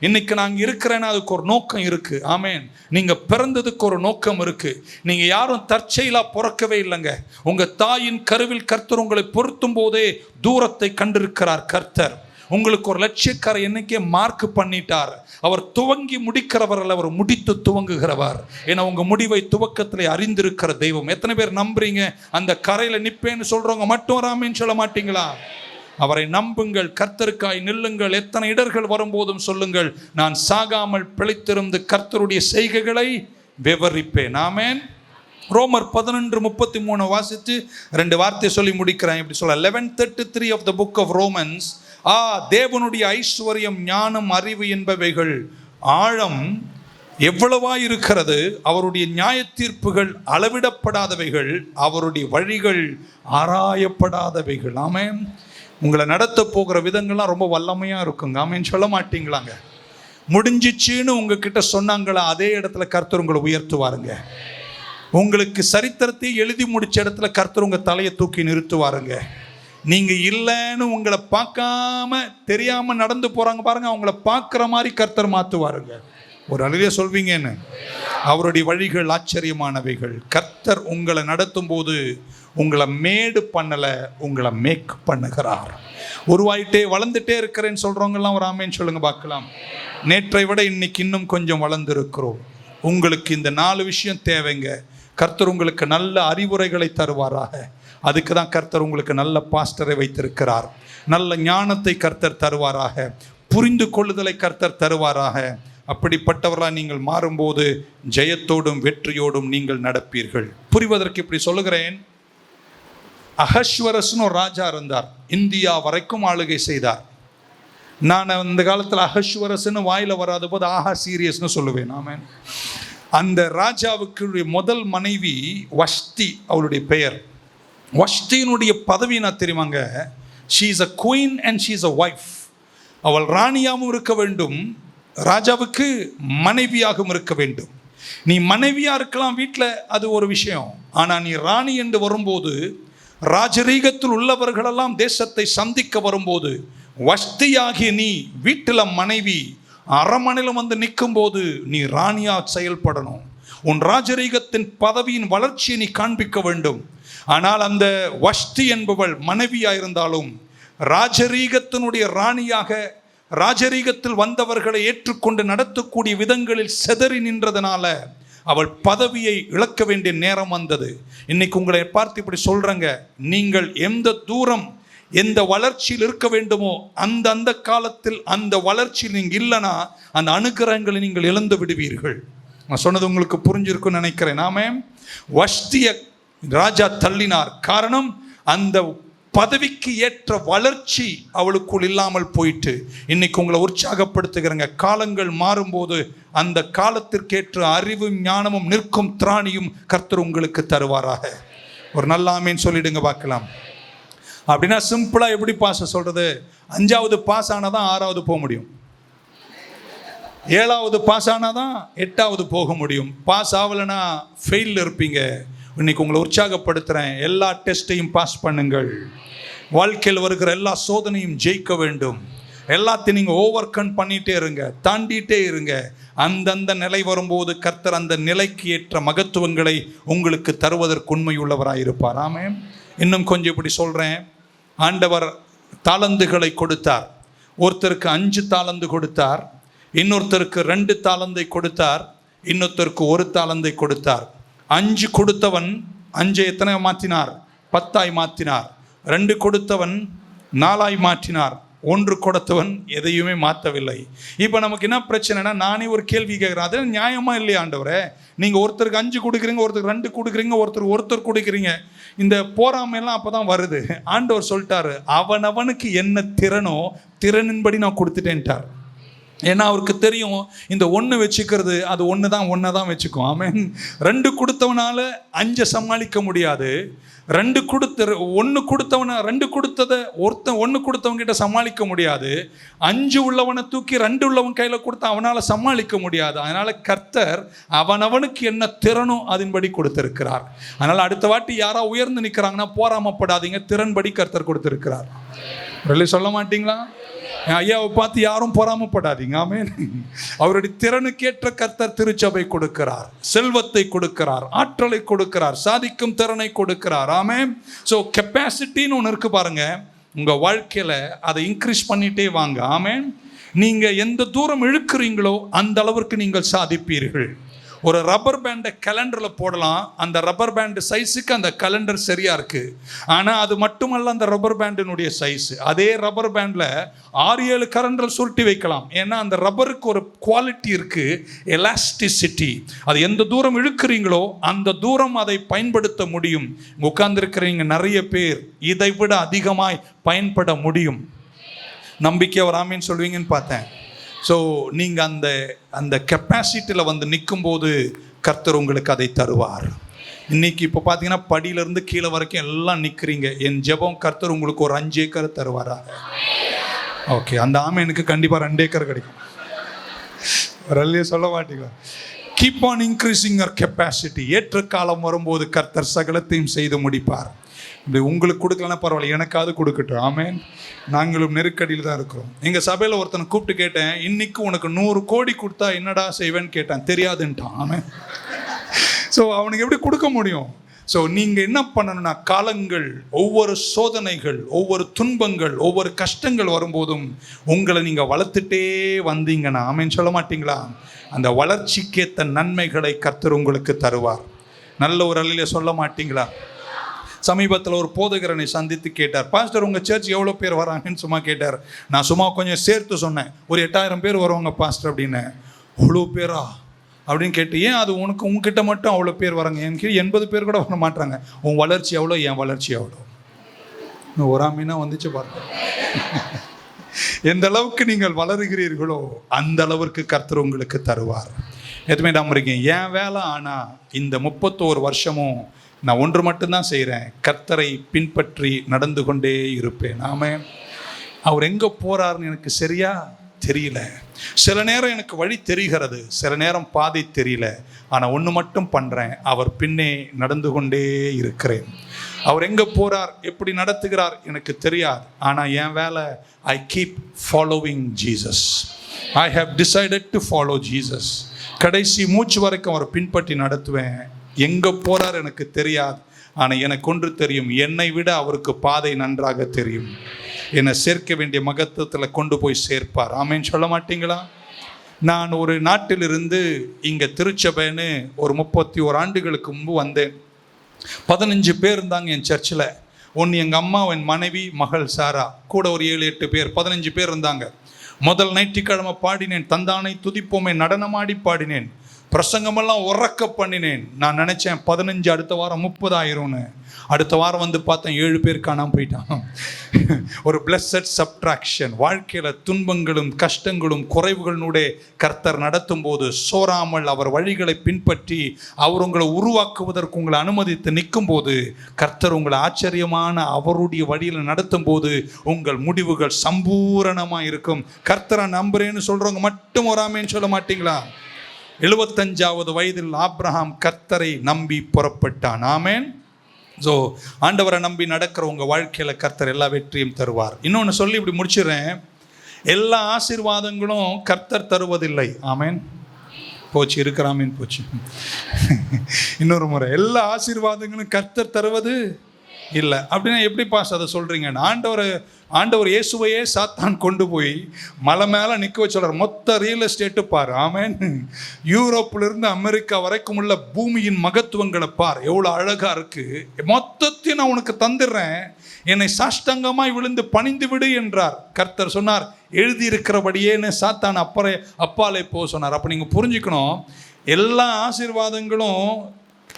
Speaker 1: இன்னைக்கு நாங்கள் இருக்கிறேன்னா அதுக்கு ஒரு நோக்கம் இருக்கு. ஆமென். நீங்க பிறந்ததுக்கு ஒரு நோக்கம் இருக்கு. நீங்க யாரும் தற்செயலா பிறக்கவே இல்லைங்க. உங்க தாயின் கருவில் கர்த்தர் உங்களை பொருத்தும் போதே தூரத்தை கண்டிருக்கிறார் கர்த்தர். உங்களுக்கு ஒரு லட்சியக்காரை என்னைக்கே மார்க் பண்ணிட்டார். அவர் துவங்கி முடிக்கிறவர், அவர் முடித்து துவங்குகிறவர். ஏன்னா உங்க முடிவை துவக்கத்திலே அறிந்திருக்கிற தெய்வம். எத்தனை பேர் நம்புறீங்க? அந்த கரையில நிப்பேன்னு சொல்றவங்க மட்டும் ராமேன்னு சொல்ல மாட்டீங்களா? அவரை நம்புங்கள், கர்த்தருக்காய் நில்லுங்கள். எத்தனை இடர்கள் வரும்போதும் சொல்லுங்கள், நான் சாகாமல் பிழைத்திருந்து கர்த்தருடைய செய்கைகளை விவரிப்பேன். ஆமென். ரோமர் 11:33 வாசித்து 2 வார்த்தை சொல்லி முடிக்கிறேன். இப்படி சொல்ல 11:33 of the book of Romans. தேவனுடைய ஐஸ்வர்யம், ஞானம், அறிவு என்பவைகள் ஆழம் எவ்வளவா இருக்கிறது, அவருடைய நியாய தீர்ப்புகள் அளவிடப்படாதவைகள், அவருடைய வழிகள் ஆராயப்படாதவைகள். ஆமென். உங்களை நடத்த போகிற விதங்கள்லாம் ரொம்ப வல்லமையா இருக்குங்க. ஆமென் சொல்ல மாட்டீங்களாங்க? முடிஞ்சிச்சுன்னு உங்ககிட்ட சொன்னாங்களா, அதே இடத்துல கர்த்தர் உங்களை உயர்த்துவாருங்க. உங்களுக்கு சரித்திரத்தை எழுதி முடிச்ச இடத்துல கர்த்தர் உங்க தலையை தூக்கி நிறுத்துவாருங்க. நீங்க இல்லைன்னு உங்களை பார்க்காம தெரியாம நடந்து போறாங்க பாருங்க, அவங்கள பார்க்குற மாதிரி கர்த்தர் மாத்துவாருங்க. ஒரு அழகிய சொல்வீங்கன்னு, அவருடைய வழிகள் ஆச்சரியமானவைகள். கர்த்தர் உங்களை நடத்தும் போது உங்களை மேடு பண்ணல, உங்களை மேக் பண்ணுகிறார். உருவாயிட்டே வளர்ந்துட்டே இருக்கிறேன்னு சொல்றவங்கலாம் ஒரு ஆமேன்னு சொல்லுங்க பார்க்கலாம். நேற்றை விட இன்னைக்கு இன்னும் கொஞ்சம் வளர்ந்துருக்கிறோம். உங்களுக்கு இந்த 4 விஷயம் தேவைங்க. கர்த்தர் உங்களுக்கு நல்ல அறிவுரைகளை தருவாராக. அதுக்கு தான் கர்த்தர் உங்களுக்கு நல்ல பாஸ்டரை வைத்திருக்கிறார். நல்ல ஞானத்தை கர்த்தர் தருவாராக. புரிந்து கொள்ளுதலை கர்த்தர் தருவாராக. அப்படிப்பட்டவர்களாக நீங்கள் மாறும்போது ஜெயத்தோடும் வெற்றியோடும் நீங்கள் நடப்பீர்கள். புரிவதற்கு இப்படி சொல்லுகிறேன். அகஸ்வரஸ்னு ஒரு ராஜா இருந்தார். இந்தியா வரைக்கும் ஆளுகை செய்தார். நான் அந்த காலத்தில் அகஸ்வரஸ்னு வாயில வராத போது ஆஹா சீரியஸ்னு சொல்லுவேன். ஆமென். அந்த ராஜாவுக்கு முதல் மனைவி வஷ்டி, அவளுடைய பெயர். வஷ்டியினுடைய பதவி நான் தெரியுமாங்க, she is a queen and she is a wife. அவள் ராணியாகவும் இருக்க வேண்டும், ராஜாவுக்கு மனைவியாகவும் இருக்க வேண்டும். நீ மனைவியா இருக்கலாம் வீட்டில், அது ஒரு விஷயம். ஆனால் நீ ராணி என்று வரும்போது, ராஜரீகத்தில் உள்ளவர்களெல்லாம் தேசத்தை சந்திக்க வரும்போது, வஷ்டியாகிய நீ வீட்டில் மனைவி, அரமனையில் வந்து நிற்கும் போது நீ ராணியா செயல்படணும். உன் ராஜரீகத்தின் பதவியின் வளர்ச்சியை நீ காண்பிக்க வேண்டும். ஆனால் அந்த வஷ்டி என்பவள் மனைவியா இருந்தாலும் ராஜரீகத்தினுடைய ராணியாக, ராஜரீகத்தில் வந்தவர்களை ஏற்றுக்கொண்டு நடத்தக்கூடிய விதங்களில் செதறி நின்றதுனால அவள் பதவியை இழக்க வேண்டிய நேரம் வந்தது. இன்னைக்கு உங்களை பார்த்து இப்படி சொல்றேங்க, நீங்கள் எந்த தூரம் எந்த வளர்ச்சியில் இருக்க வேண்டுமோ அந்த காலத்தில் அந்த வளர்ச்சியில் நீங்கள் இல்லைன்னா அந்த அனுகிரகங்களை நீங்கள் இழந்து விடுவீர்கள். நான் சொன்னது உங்களுக்கு புரிஞ்சிருக்குன்னு நினைக்கிறேன். நாம வஷ்டிய ராஜா தள்ளினார். காரணம், அந்த பதவிக்கு ஏற்ற வளர்ச்சி அவளுக்குள் இல்லாமல் போயிட்டு. இன்னைக்கு உங்களை உற்சாகப்படுத்துகிறேங்க. காலங்கள் மாறும்போது அந்த காலத்திற்கேற்ற அறிவும் ஞானமும் நிற்கும் திராணியும் கர்த்தர் உங்களுக்கு தருவாராக. ஒரு நல்ல ஆமேன்னு சொல்லிடுங்க பார்க்கலாம். அப்படின்னா சிம்பிளா எப்படி பாஸ் சொல்றது, 5வது பாஸ் ஆனாதான் 6வது போக முடியும், 7வது பாஸ் ஆனாதான் 8வது போக முடியும். பாஸ் ஆகலைன்னா ஃபெயில் இருப்பீங்க. இன்னைக்கு உங்களை உற்சாகப்படுத்துறேன், எல்லா டெஸ்ட்டையும் பாஸ் பண்ணுங்கள். வாழ்க்கையில் வருகிற எல்லா சோதனையும் ஜெயிக்க வேண்டும். எல்லாத்தையும் நீங்கள் ஓவர் கம் பண்ணிகிட்டே இருங்க, தாண்டிட்டே இருங்க. அந்தந்த நிலை வரும்போது கர்த்தர் அந்த நிலைக்கு ஏற்ற மகத்துவங்களை உங்களுக்கு தருவதற்கு உண்மையுள்ளவராக இருப்பார். ஆமென். இன்னும் கொஞ்சம் இப்படி சொல்கிறேன். ஆண்டவர் தாளந்துகளை கொடுத்தார். ஒருத்தருக்கு 5 தாளந்து கொடுத்தார், இன்னொருத்தருக்கு 2 தாளந்தை கொடுத்தார், இன்னொருத்தருக்கு 1 தாளந்தை கொடுத்தார். 5 கொடுத்தவன் 5 எத்தனை மாற்றினார்? 10ஆய் மாற்றினார். 2 கொடுத்தவன் 4ஆய் மாற்றினார். 1 கொடுத்தவன் எதையுமே மாற்றவில்லை. இப்போ நமக்கு என்ன பிரச்சனைனா, நானே ஒரு கேள்வி கேட்குறேன், அது நியாயமா இல்லையா ஆண்டவரே? நீங்கள் ஒருத்தருக்கு 5 கொடுக்குறீங்க, ஒருத்தருக்கு 2 கொடுக்குறீங்க, ஒருத்தர் கொடுக்குறீங்க. இந்த போராமையெல்லாம் அப்போ தான் வருது. ஆண்டவர் சொல்லிட்டாரு, அவனவனுக்கு என்ன திறனோ திறனின்படி நான் கொடுத்துட்டேன்ட்டார். ஏன்னா அவருக்கு தெரியும், இந்த 1 வச்சுக்கிறது அது ஒன்று தான் வச்சுக்கும். ஆமென். 2 கொடுத்தவனால 5 சமாளிக்க முடியாது. 1 கொடுத்ததை 1 கொடுத்தவங்கிட்ட சமாளிக்க முடியாது. 5 உள்ளவனை தூக்கி 2 உள்ளவன் கையில் கொடுத்தா அவனால் சமாளிக்க முடியாது. அதனால கர்த்தர் அவனவனுக்கு என்ன திறனோ அதன்படி கொடுத்திருக்கிறார். அதனால அடுத்த வாட்டி யாரா உயர்ந்து நிற்கிறாங்கன்னா போராமப்படாதீங்க, திறன்படி கர்த்தர் கொடுத்திருக்கிறார். சொல்ல மாட்டீங்களா? ஐயாவை பார்த்து யாரும் பொறாமப்படாதீங்க. ஆமென். அவருடைய திறனுக்கேற்ற கர்த்தர் திருச்சபை கொடுக்கிறார், செல்வத்தை கொடுக்கிறார், ஆற்றலை கொடுக்கிறார், சாதிக்கும் திறனை கொடுக்கிறார். ஆமென். ஸோ கெப்பாசிட்டின்னு ஒன்று இருக்கு பாருங்க. உங்கள் வாழ்க்கையில் அதை இன்க்ரீஸ் பண்ணிகிட்டே வாங்க. ஆமென். நீங்கள் எந்த தூரம் இழுக்கிறீங்களோ அந்த அளவிற்கு நீங்கள் சாதிப்பீர்கள். ஒரு ரப்பர் பேண்டை கேலண்டரில் போடலாம், அந்த ரப்பர் பேண்டு சைஸுக்கு அந்த கேலண்டர் சரியாக இருக்குது. ஆனால் அது மட்டுமல்ல அந்த ரப்பர் பேண்டினுடைய சைஸு. அதே ரப்பர் பேண்டில் 6-7 கரண்டில் சுருட்டி வைக்கலாம். ஏன்னா அந்த ரப்பருக்கு ஒரு குவாலிட்டி இருக்குது, எலாஸ்டிசிட்டி. அது எந்த தூரம் இழுக்கிறீங்களோ அந்த தூரம் அதை பயன்படுத்த முடியும். உட்கார்ந்துருக்கிறீங்க நிறைய பேர் இதை விட அதிகமாய் பயன்பட முடியும். நம்பிக்கை வராமின்னு சொல்வீங்கன்னு பார்த்தேன். ஸோ நீங்கள் அந்த கெப்பாசிட்டியில் வந்து நிற்கும்போது கர்த்தர் உங்களுக்கு அதை தருவார். இன்றைக்கி இப்போ பார்த்தீங்கன்னா படியிலேருந்து கீழே வரைக்கும் எல்லாம் நிற்கிறீங்க. என் ஜெபம் கர்த்தர் உங்களுக்கு ஒரு 5 ஏக்கர் தருவாரா? ஓகே, அந்த ஆமேனுக்கு கண்டிப்பாக 2 ஏக்கர் கிடைக்கும். வரலையே சொல்ல மாட்டீங்களா? Keep on increasing your capacity. ஏற்ற காலம் வரும்போது கர்த்தர் சகலத்தையும் செய்து முடிப்பார். இப்படி உங்களுக்கு கொடுக்கலன்னா பரவாயில்ல, எனக்காவது கொடுக்கட்டும். ஆமென். நாங்களும் நெருக்கடியில் தான் இருக்கிறோம். எங்கள் சபையில் ஒருத்தனை கூப்பிட்டு கேட்டேன், இன்னைக்கு உனக்கு 100 கோடி கொடுத்தா என்னடா செய்வேன்னு கேட்டான். தெரியாதுன்ட்டான். ஆமென். ஸோ அவனுக்கு எப்படி கொடுக்க முடியும்? ஸோ நீங்கள் என்ன பண்ணணும்னா, காலங்கள், ஒவ்வொரு சோதனைகள், ஒவ்வொரு துன்பங்கள், ஒவ்வொரு கஷ்டங்கள் வரும்போதும் உங்களை நீங்கள் வளர்த்துட்டே வந்தீங்கன்னா, ஆமென் சொல்ல மாட்டீங்களா? அந்த வளர்ச்சிக்கேற்ற நன்மைகளை கர்த்தர் உங்களுக்கு தருவார். நல்ல ஒரு அல்லையில சொல்ல மாட்டீங்களா? சமீபத்தில் ஒரு போதகரனை சந்தித்து கேட்டார், பாஸ்டர் உங்கள் சர்ச் எவ்வளோ பேர் வராங்கன்னு சும்மா கேட்டார். நான் சும்மா கொஞ்சம் சேர்த்து சொன்னேன், ஒரு 8000 பேர் வருவாங்க பாஸ்டர் அப்படின்னு. அவ்வளோ பேரா அப்படின்னு கேட்டு, ஏன் அது உங்ககிட்ட மட்டும் அவ்வளோ பேர் வராங்க? எனக்கு 80 பேர் கூட வர மாட்டாங்க. உன் வளர்ச்சி எவ்வளோ, என் வளர்ச்சி எவ்வளோ? ஒராமீனா வந்துச்சு பாருங்க. எந்த அளவுக்கு நீங்கள் வளருகிறீர்களோ அந்த அளவிற்கு கர்த்தர் உங்களுக்கு தருவார். எதுவுமே நம்புறீங்க? என் வேலை ஆனால் இந்த 31 வருஷமும் நான் ஒன்று மட்டும்தான் செய்கிறேன், கர்த்தரை பின்பற்றி நடந்து கொண்டே இருப்பேன். ஆமென். அவர் எங்கே போகிறாருன்னு எனக்கு சரியா தெரியல. சில நேரம் எனக்கு வழி தெரிகிறது, சில நேரம் பாதை தெரியல. ஆனால் ஒன்று மட்டும் பண்ணுறேன், அவர் பின்னே நடந்து கொண்டே இருக்கிறேன். அவர் எங்கே போகிறார், எப்படி நடத்துகிறார் எனக்கு தெரியாது. ஆனால் என் வேலை, I keep following Jesus. I have decided to follow Jesus. கடைசி மூச்சு வரைக்கும் அவரை பின்பற்றி நடத்துவேன். எங்கே போகிறார் எனக்கு தெரியாது, ஆனால் எனக்கு ஒன்று தெரியும், என்னை விட அவருக்கு பாதை நன்றாக தெரியும். என்னை சேர்க்க வேண்டிய மகத்துவத்தில் கொண்டு போய் சேர்ப்பார். ஆமேன்னு சொல்ல மாட்டீங்களா? நான் ஒரு நாட்டிலிருந்து இங்கே திருச்சபைன்னு ஒரு 31 ஆண்டுகளுக்கு முன்பு வந்தேன். 15 பேர் இருந்தாங்க என் சர்ச்சில். ஒன்று எங்கள் அம்மா, என் மனைவி, மகள் சாரா, கூட ஒரு 7-8 பேர், 15 பேர் இருந்தாங்க. முதல் ஞாயிற்றுக்கிழமை பாடினேன், தந்தானை துதிப்போமே, நடனமாடி பாடினேன், பிரசங்கமெல்லாம் உறக்க பண்ணினேன். நான் நினச்சேன் 15, அடுத்த வாரம் 30 ஆயிரும்னு. அடுத்த வாரம் வந்து பார்த்தேன் 7 பேர் காணாமல் போயிட்டான். ஒரு பிளஸட் சப்ட்ராக்ஷன். வாழ்க்கையில் துன்பங்களும் கஷ்டங்களும் குறைவுகளினுடைய கர்த்தர் நடத்தும் போது சோராமல் அவர் வழிகளை பின்பற்றி அவர் உங்களை உருவாக்குவதற்கு உங்களை அனுமதித்து நிற்கும் போது கர்த்தர் உங்களை ஆச்சரியமான அவருடைய வழியில் நடத்தும் போது உங்கள் முடிவுகள் சம்பூரணமாக இருக்கும். கர்த்தரை நம்புறேன்னு சொல்கிறவங்க மட்டும் வராமேன்னு சொல்ல மாட்டீங்களா? 75வது வயதில் ஆபிரகாம் கர்த்தரை நம்பி புறப்பட்டான். ஆமென். ஸோ ஆண்டவரை நம்பி நடக்கிற உங்கள் வாழ்க்கையில் கர்த்தர் எல்லா வெற்றியும் தருவார். இன்னொன்று சொல்லி இப்படி முடிச்சிடுறேன், எல்லா ஆசீர்வாதங்களும் கர்த்தர் தருவதில்லை. ஆமென். போச்சு இருக்கிறாமேன்னு போச்சு. இன்னொரு முறை, எல்லா ஆசீர்வாதங்களும் கர்த்தர் தருவது இல்லை. அப்படின்னா எப்படி பாஸ் அதை சொல்கிறீங்க? ஆண்டவர் இயேசுவையே சாத்தான் கொண்டு போய் மலை மேலே நிற்க வச்சுறார். மொத்த ரியல் எஸ்டேட்டு பார். ஆமென். யூரோப்பிலிருந்து அமெரிக்கா வரைக்கும் உள்ள பூமியின் மகத்துவங்களை பார், எவ்வளோ அழகாக இருக்குது. மொத்தத்தையும் நான் உனக்கு தந்துடுறேன், என்னை சாஷ்டாங்கமாய் விழுந்து பணிந்து விடு என்றார். கர்த்தர் சொன்னார், எழுதியிருக்கிறபடியேன்னு சாத்தான் அப்பாலே போக சொன்னார். அப்போ நீங்கள் புரிஞ்சுக்கணும், எல்லா ஆசீர்வாதங்களும்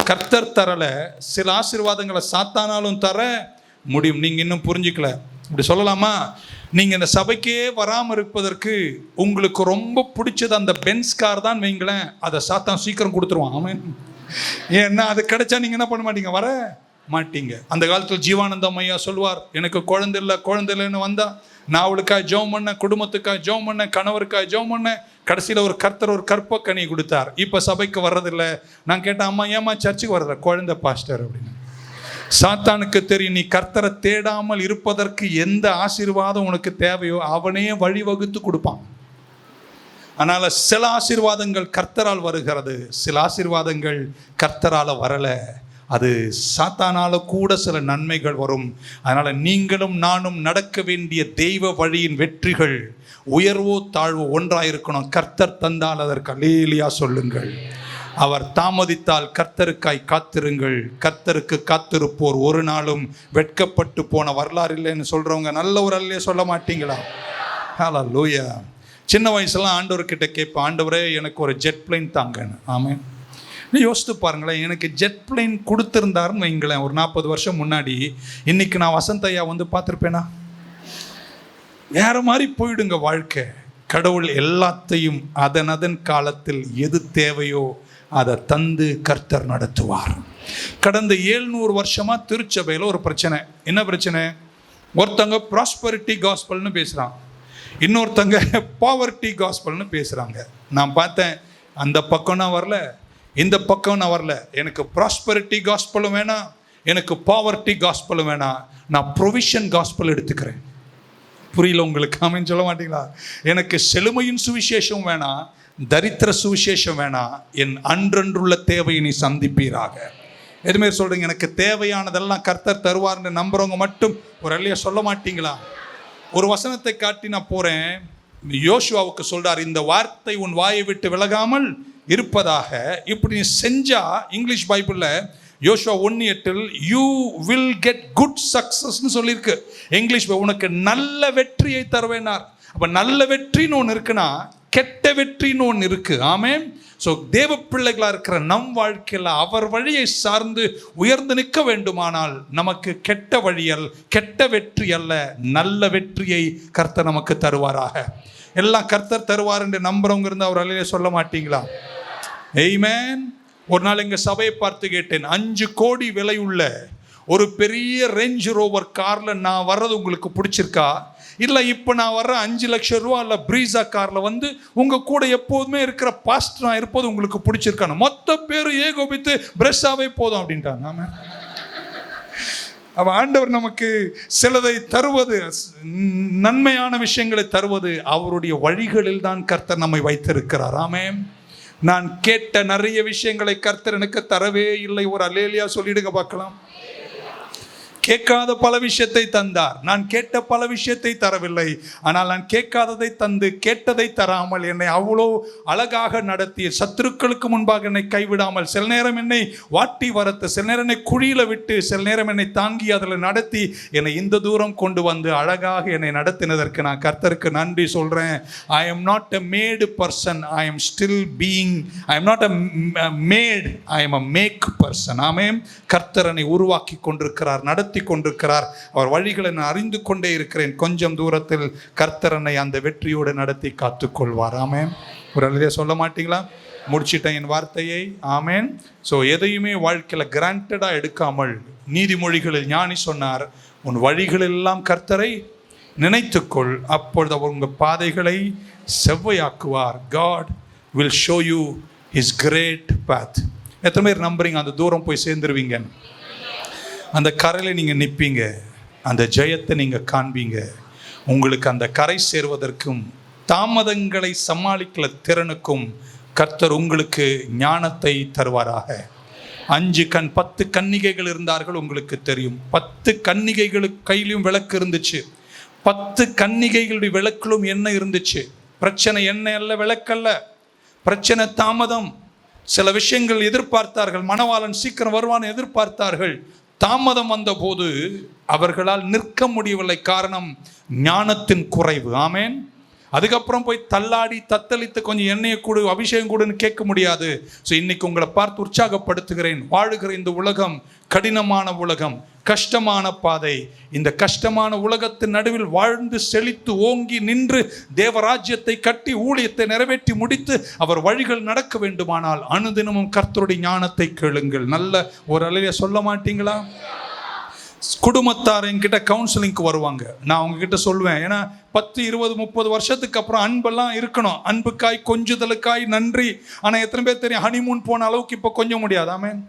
Speaker 1: கர்த்தர் தரலை, சில ஆசீர்வாதங்களை சாத்தானாலும் தர முடியும். நீங்கள் இன்னும் புரிஞ்சிக்கல. இப்படி சொல்லலாமா? நீங்கள் இந்த சபைக்கே வராமல் இருப்பதற்கு உங்களுக்கு ரொம்ப பிடிச்சது அந்த பென்ஸ் கார் தான் வைங்களேன், அதை சாத்தான் சீக்கிரம் கொடுத்துருவான். ஆமென். ஏன்னா அது கிடைச்சா நீங்கள் என்ன பண்ண மாட்டீங்க, வர மாட்டீங்க. அந்த காலத்தில் ஜீவானந்தம் ஐயா சொல்வார், எனக்கு குழந்தை இல்லைன்னு வந்தா நான் அவளுக்காக ஜெபம் பண்ணேன், குடும்பத்துக்காக ஜெபம் பண்ணேன், கணவருக்காக ஜெபம் பண்ணேன். கடைசியில் ஒரு கர்த்தர் ஒரு கற்பக்கனி கொடுத்தார். இப்போ சபைக்கு வர்றதில்லை. நான் கேட்டேன், அம்மா ஏமா சர்ச்சுக்கு வர்றதில்ல? குழந்தை பாஸ்டர் அப்படின்னு. சாத்தானுக்கு தெரியும், நீ கர்த்தரை தேடாமல் இருப்பதற்கு எந்த ஆசீர்வாதம் உனக்கு தேவையோ அவனே வழிவகுத்து கொடுப்பான். அதனால் சில ஆசீர்வாதங்கள் கர்த்தரால் வருகிறது, சில ஆசீர்வாதங்கள் கர்த்தரால் வரலை. அது சாத்தானால கூட சில நன்மைகள் வரும். அதனால நீங்களும் நானும் நடக்க வேண்டிய தெய்வ வழியின் வெற்றிகள் உயர்வோ தாழ்வோ ஒன்றாயிருக்கணும். கர்த்தர் தந்தால் அதற்கு அல்லேலூயா சொல்லுங்கள். அவர் தாமதித்தால் கர்த்தருக்காய் காத்திருங்கள். கர்த்தருக்கு காத்திருப்போர் ஒரு நாளும் வெட்கப்பட்டு போன வரலாறு இல்லைன்னு சொல்றவங்க நல்ல ஒரு அல்லையே சொல்ல மாட்டீங்களா? ஹல்லேலூயா. சின்ன வயசுலாம் ஆண்டவர்கிட்ட கேட்பேன், ஆண்டவரே எனக்கு ஒரு ஜெட் பிளைன் தாங்கன்னு. ஆமென். யோசித்து பாருங்களேன், எனக்கு ஜெட் பிளைன் கொடுத்துருந்தாருன்னு வைங்களேன் ஒரு 40 வருஷம் முன்னாடி, இன்னைக்கு நான் வசந்த் ஐயா வந்து பார்த்துருப்பேனா? வேற மாதிரி போயிடுங்க வாழ்க்கை. கடவுள் எல்லாத்தையும் அதன் காலத்தில் எது தேவையோ அதை தந்து கர்த்தர் நடத்துவார். கடந்த 700 வருஷமா திருச்சபையில் ஒரு பிரச்சனை. என்ன பிரச்சனை? ஒருத்தங்க ப்ராஸ்பரிட்டி காஸ்பல்னு பேசுகிறாங்க, இன்னொருத்தங்க பாவர்ட்டி காஸ்பல்னு பேசுகிறாங்க. நான் பார்த்தேன், அந்த பக்கம் நான் வரல, இந்த பக்கம் நான் வரல. எனக்கு ப்ராஸ்பரிட்டி காஸ்பலும் வேணாம், எனக்கு பாவர்ட்டி காஸ்பலும் வேணாம். நான் ப்ரொவிஷன் காஸ்பல் எடுத்துக்கிறேன். புரியல உங்களுக்கு? ஆமென் சொல்ல மாட்டீங்களா? எனக்கு செழுமையின் சுவிசேஷம் வேணாம், தரித்திர சுவிசேஷம் வேணாம், என் அன்றன்றுள்ள தேவையை நீ சந்திப்பீராக. எதுவுமே சொல்றீங்க, எனக்கு தேவையானதெல்லாம் கர்த்தர் தருவார்னு நம்புறவங்க மட்டும் ஒரு அல்லையா சொல்ல மாட்டீங்களா? ஒரு வசனத்தை காட்டி நான் போறேன். யோசுவாவுக்கு சொல்றார், இந்த வார்த்தை உன் வாயை விட்டு விலகாமல் இருப்பதாக. இப்படி நீ செஞ்சா, இங்கிலீஷ் பைபிள்ல யோசுவா 1:8 யூ வில் கெட் குட் சக்சஸ்ன்னு சொல்லியிருக்கு. இங்கிலீஷ் உனக்கு நல்ல வெற்றியை தருவேனார். அப்ப நல்ல வெற்றின்னு ஒன்று இருக்குன்னா கெட்ட வெற்றின்னு ஒன்று இருக்கு. ஆமென். ஸோ தேவ பிள்ளைகளாக இருக்கிற நம் வாழ்க்கையில் அவர் வழியை சார்ந்து உயர்ந்து நிற்க வேண்டுமானால் நமக்கு கெட்ட வழியல், கெட்ட வெற்றி அல்ல, நல்ல வெற்றியை கர்த்தர் நமக்கு தருவாராக. எல்லாம் கர்த்தர் தருவார் என்று நம்புறவங்க இருந்து அவர் அலையிலே சொல்ல மாட்டீங்களா? ஆமென். ஒரு நாள் எங்கள் சபையை பார்த்து கேட்டேன், 5 கோடி விலையுள்ள ஒரு பெரிய ரேஞ்ச் ரோவர் காரில் நான் வர்றது உங்களுக்கு பிடிச்சிருக்கா? இல்லை இப்போ நான் வர்ற 5 லட்சம் ரூபா இல்லை ப்ரீஸா காரில் வந்து உங்கள் கூட எப்போதுமே இருக்கிற பாஸ்டராக இருப்பது உங்களுக்கு பிடிச்சிருக்கான்னு மொத்த பேர் ஏகோபித்து பிரஷ்ஷாவே போதும் அப்படின்ட்டாங்க. ஆமாம். அவன் ஆண்டவர் நமக்கு சிலதை தருவது, நன்மையான விஷயங்களை தருவது அவருடைய வழிகளில் தான் கர்த்தர் நம்மை வைத்திருக்கிறார். ஆமென். நான் கேட்ட நிறைய விஷயங்களை கர்த்தர் எனக்கு தரவே இல்லை. ஒரு அல்லேலூயா சொல்லிடுங்க பார்க்கலாம். கேட்காத பல விஷயத்தை தந்தார். நான் கேட்ட பல விஷயத்தை தரவில்லை, ஆனால் நான் கேட்காததை தந்து கேட்டதை தராமல் என்னை அவ்வளோ அழகாக நடத்திய, சத்துருக்களுக்கு முன்பாக என்னை கைவிடாமல், சில நேரம் என்னை வாட்டி வரத்து, சில நேரம் என்னை குழியில விட்டு, சில நேரம் என்னை தாங்கி அதில் நடத்தி என்னை இந்த தூரம் கொண்டு வந்து அழகாக என்னை நடத்தினதற்கு நான் கர்த்தருக்கு நன்றி சொல்றேன். I am not a made person, I am still being, I am not a made, I am a make person. ஆமென். கர்த்தர் என்னை உருவாக்கி கொண்டிருக்கிறார், நடத்தி கொண்டிருக்கிறார். அவர் வழிகளை நான் அறிந்து கொண்டே இருக்கிறேன். கொஞ்சம் தூரத்தில் கர்த்தர் என்னை அந்த வெற்றியோடு நடத்தி காத்துக்கொள்வார். ஆமென். ஒரு அல்லேலூயா சொல்ல மாட்டீங்களா? முடிச்சிட்டேன் என் வார்த்தையை. ஆமென். ஸோ எதையுமே வாழ்க்கையில் கிராண்டடா எடுக்காமல், நீதிமொழிகளில் ஞானி சொன்னார், உன் வழிகளெல்லாம் கர்த்தரை நினைத்துக்கொள், அப்பொழுது அவர் உங்கள் பாதைகளை செவ்வையாக்குவார். God will show you his great path. எத்தனை பேர் நம்புறீங்க அந்த தூரம் போய் சேர்ந்துருவீங்க? அந்த கரையில் நீங்கள் நிற்பீங்க, அந்த ஜெயத்தை நீங்கள் காண்பீங்க. உங்களுக்கு அந்த கரை சேர்வதற்கும் தாமதங்களை சமாளிக்கிற திறனுக்கும் கர்த்தர் உங்களுக்கு ஞானத்தை தருவாராக. 5 கண் 10 கன்னிகைகள் இருந்தார்கள், உங்களுக்கு தெரியும். 10 கன்னிகைகளுக்கு கையிலும் விளக்கு இருந்துச்சு. 10 கன்னிகைகளுடைய விளக்கிலும் என்ன இருந்துச்சு? பிரச்சனை என்ன அல்ல, விளக்கல்ல. பிரச்சனை தாமதம். சில விஷயங்கள் எதிர்பார்த்தார்கள், மணவாளன் சீக்கிரம் வருவான்னு எதிர்பார்த்தார்கள். தாமதம் வந்த போது அவர்களால் நிற்க முடியவில்லை. காரணம் ஞானத்தின் குறைவு. ஆமென். அதுக்கப்புறம் போய் தள்ளாடி தத்தளித்து கொஞ்சம் எண்ணெயை கூடு, அபிஷேகம் கூடுன்னு கேட்க முடியாது. ஸோ இன்னைக்கு உங்களை பார்த்து உற்சாகப்படுத்துகிறேன். வாழுகிற இந்த உலகம் கடினமான உலகம், கஷ்டமான பாதை. இந்த கஷ்டமான உலகத்தின் நடுவில் வாழ்ந்து செழித்து ஓங்கி நின்று தேவராஜ்யத்தை கட்டி ஊழியத்தை நிறைவேற்றி முடித்து அவர் வழிகள் நடக்க வேண்டுமானால் அனுதினமும் கர்த்தருடைய ஞானத்தை கேளுங்கள். நல்ல ஒரு அலையை சொல்ல மாட்டீங்களா? குடும்பத்தார் என்கிட்ட கவுன்சிலிங்க்கு வருவாங்க. நான் அவங்ககிட்ட சொல்லுவேன், ஏன்னா 10, 20, 30 வருஷத்துக்கு அப்புறம் அன்பெல்லாம் இருக்கணும். அன்புக்காய் கொஞ்சுதலுக்காய் நன்றி. ஆனால் எத்தனை பேர் தெரியும், ஹனிமூன் போன அளவுக்கு இப்போ கொஞ்சம் முடியாது. ஆமென்.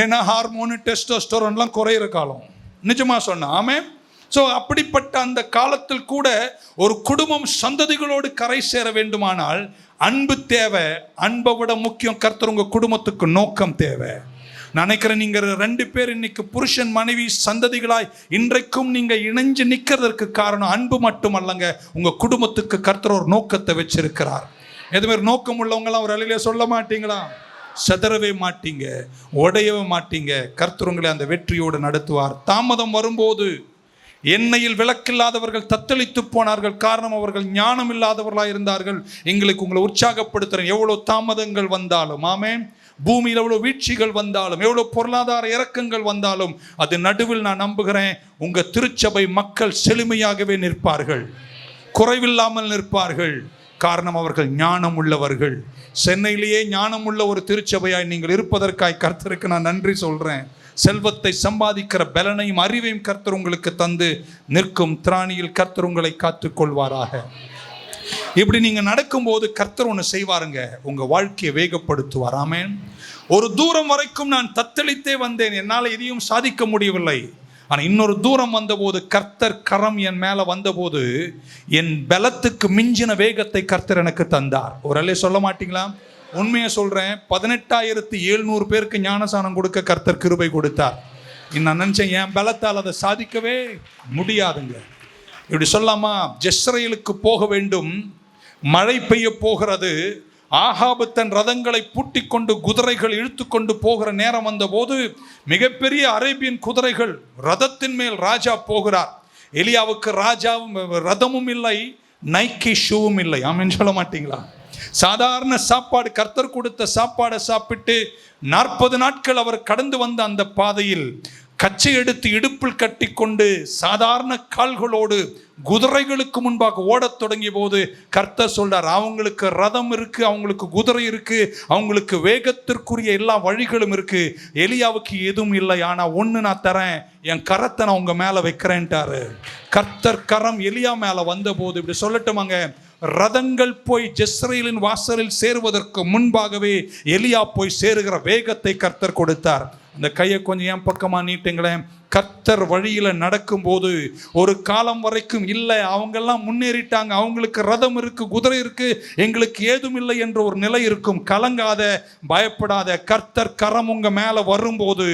Speaker 1: ஏன்னா ஹார்மோனு டெஸ்டோஸ்டெரோன்லாம் குறையிற காலம். நிஜமா சொன்னா. ஆமென். ஸோ அப்படிப்பட்ட அந்த காலத்தில் கூட ஒரு குடும்பம் சந்ததிகளோடு கரை சேர வேண்டுமானால் அன்பு தேவை. அன்பை விட முக்கியம் கர்த்தர் உங்க குடும்பத்துக்கு நோக்கம் தேவை. நான் நினைக்கிறேன் நீங்க 2 பேர் இன்னைக்கு புருஷன் மனைவி சந்ததிகளாய் இன்றைக்கும் நீங்க இணைஞ்சு நிற்கிறதுக்கு காரணம் அன்பு மட்டும் அல்லங்க, உங்க குடும்பத்துக்கு கர்த்தர் ஒரு நோக்கத்தை வச்சிருக்கிறார். எதுமாதிரி நோக்கம் உள்ளவங்களாம் ஒரு அலையில சொல்ல மாட்டீங்களா? செதறவே மாட்டீங்க, உடையவே மாட்டீங்க. கர்த்தர் உங்களை அந்த வெற்றியோடு நடத்துவார். தாமதம் வரும்போது எண்ணெயில் விளக்கில்லாதவர்கள் தத்தளித்து போனார்கள். காரணம், அவர்கள் ஞானம் இல்லாதவர்களாக இருந்தார்கள். எங்களுக்கு உங்களை உற்சாகப்படுத்துறேன். எவ்வளவு தாமதங்கள் வந்தாலும், ஆமென், பூமியில் எவ்வளவு வீழ்ச்சிகள் வந்தாலும், எவ்வளவு பொருளாதார இறக்கங்கள் வந்தாலும், அது நடுவில் நான் நம்புகிறேன் உங்க திருச்சபை மக்கள் செழுமையாகவே நிற்பார்கள், குறைவில்லாமல் நிற்பார்கள். காரணம், அவர்கள் ஞானம் உள்ளவர்கள். சென்னையிலேயே ஞானம் உள்ள ஒரு திருச்சபையாய் நீங்கள் இருப்பதற்காய் கர்த்தருக்கு நான் நன்றி சொல்றேன். செல்வத்தை சம்பாதிக்கிற பலனையும் அறிவையும் கர்த்தர் உங்களுக்கு தந்து நிற்கும் திராணியில் கர்த்தர் உங்களை காத்துக் கொள்வாராக. இப்படி நீங்க நடக்கும்போது கர்த்தர் ஒன்று செய்வாருங்க, உங்க வாழ்க்கையை வேகப்படுத்துவார். ஆமென். ஒரு தூரம் வரைக்கும் நான் தத்தளித்தே வந்தேன், என்னால் எதையும் சாதிக்க முடியவில்லை. ஆனால் இன்னொரு தூரம் வந்தபோது கர்த்தர் கரம் என் மேலே வந்தபோது என் பலத்துக்கு மிஞ்சின வேகத்தை கர்த்தர் எனக்கு தந்தார். ஒரு அல்லே சொல்ல மாட்டீங்களா? உண்மையை சொல்கிறேன், 18,700 பேருக்கு ஞானசானம் கொடுக்க கர்த்தர் கிருபை கொடுத்தார். நான் நினச்சேன் என் பலத்தால் அதை சாதிக்கவே முடியாதுங்க. இப்படி சொல்லாமா? ஜெஸ்ரேலுக்கு போக வேண்டும், மழை பெய்ய போகிறது. ஆகாபு தன் ரதங்களை பூட்டி கொண்டு குதிரைகள் இழுத்து கொண்டு போகிற நேரம் வந்தபோது மிகப்பெரிய அரேபியன் குதிரைகள், ரதத்தின் மேல் ராஜா போகிறார். எலியாவுக்கு ராஜாவும் ரதமும் இல்லை, நைக்கி ஷூவும் இல்லை. ஆமென் சொல்ல மாட்டீங்களா? சாதாரண சாப்பாடு, கர்த்தர் கொடுத்த சாப்பாடை சாப்பிட்டு 40 நாட்கள் அவர் கடந்து வந்த அந்த பாதையில் கச்சை எடுத்து இடுப்பில் கட்டி கொண்டு சாதாரண கால்களோடு குதிரைகளுக்கு முன்பாக ஓடத் தொடங்கிய போது கர்த்தர் சொல்றார், அவங்களுக்கு ரதம் இருக்கு, அவங்களுக்கு குதிரை இருக்கு, அவங்களுக்கு வேகத்திற்குரிய எல்லா வழிகளும் இருக்கு. எலியாவுக்கு எதுவும் இல்லை. ஆனா ஒண்ணு நான் தரேன், என் கரத்தை நான் உங்க மேல வைக்கிறேன்ட்டாரு. கர்த்தர் கரம் எலியா மேல வந்த போது, இப்படி சொல்லட்டுமாங்க, ரதங்கள் போய் ஜெஸ்ரேலின் வாசலில் சேருவதற்கு முன்பாகவே எலியா போய் சேருகிற வேகத்தை கர்த்தர் கொடுத்தார். அந்த கையை கொஞ்சம் என் பக்கமா நீட்டுங்களேன். கர்த்தர் வழியில நடக்கும்போது ஒரு காலம் வரைக்கும் இல்லை, அவங்கெல்லாம் முன்னேறிட்டாங்க, அவங்களுக்கு ரதம் இருக்கு, குதிரை இருக்கு, எங்களுக்கு ஏதும் இல்லை என்ற ஒரு நிலை இருக்கும். கலங்காத, பயப்படாத. கர்த்தர் கரம் உங்க மேல வரும்போது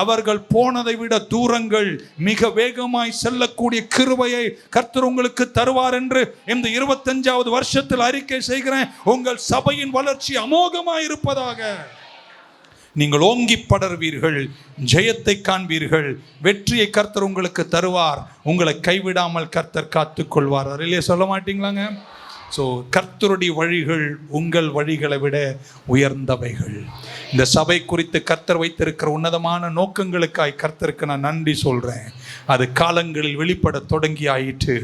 Speaker 1: அவர்கள் போனதை விட தூரங்கள் மிக வேகமாய் செல்லக்கூடிய கிருபையை கர்த்தர் உங்களுக்கு தருவார் என்று இந்த 25வது வருஷத்தில் அறிக்கை செய்கிறேன். உங்கள் சபையின் வளர்ச்சி அமோகமாய் இருப்பதாக. நீங்கள் ஓங்கி படர்வீர்கள், ஜெயத்தை காண்பீர்கள், வெற்றியை கர்த்தர் உங்களுக்கு தருவார். உங்களை கைவிடாமல் கர்த்தர் காத்துக்கொள்வார். அதிலே சொல்ல மாட்டீங்களாங்க? ஸோ கர்த்தருடைய வழிகள் உங்கள் வழிகளை விட உயர்ந்தவைகள். இந்த சபை குறித்து கர்த்தர் வைத்திருக்கிற உன்னதமான நோக்கங்களுக்காய் கர்த்தருக்கு நான் நன்றி சொல்கிறேன். அது காலங்களில் வெளிப்பட தொடங்கி ஆயிற்று.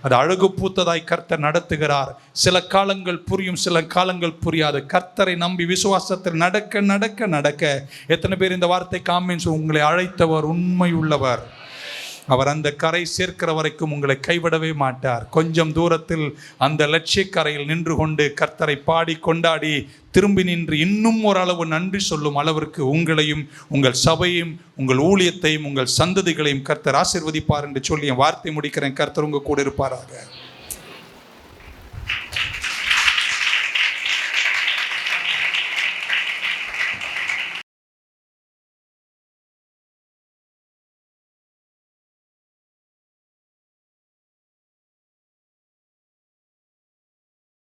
Speaker 1: அது அழகு பூத்ததாய் கர்த்தர் நடத்துகிறார். சில காலங்கள் புரியும், சில காலங்கள் புரியாது. கர்த்தரை நம்பி விசுவாசத்தில் நடக்க நடக்க நடக்க. எத்தனை பேர் இந்த வார்த்தை காமெண்ட்ஸ்? உங்களை அழைத்தவர் உண்மை உள்ளவர். அவர் அந்த கரை சேர்க்கிற வரைக்கும் உங்களை கைவிடவே மாட்டார். கொஞ்சம் தூரத்தில் அந்த லட்சிய கரையில் நின்று கொண்டு கர்த்தரை பாடி கொண்டாடி திரும்பி நின்று இன்னும் ஓரளவு நன்றி சொல்லும் அளவிற்கு உங்களையும் உங்கள் சபையும் உங்கள் ஊழியத்தையும் உங்கள் சந்ததிகளையும் கர்த்தர் ஆசீர்வதிப்பார் என்று சொல்லி என் வார்த்தை முடிக்கிறேன். கர்த்தர் உங்க கூட இருப்பாராக.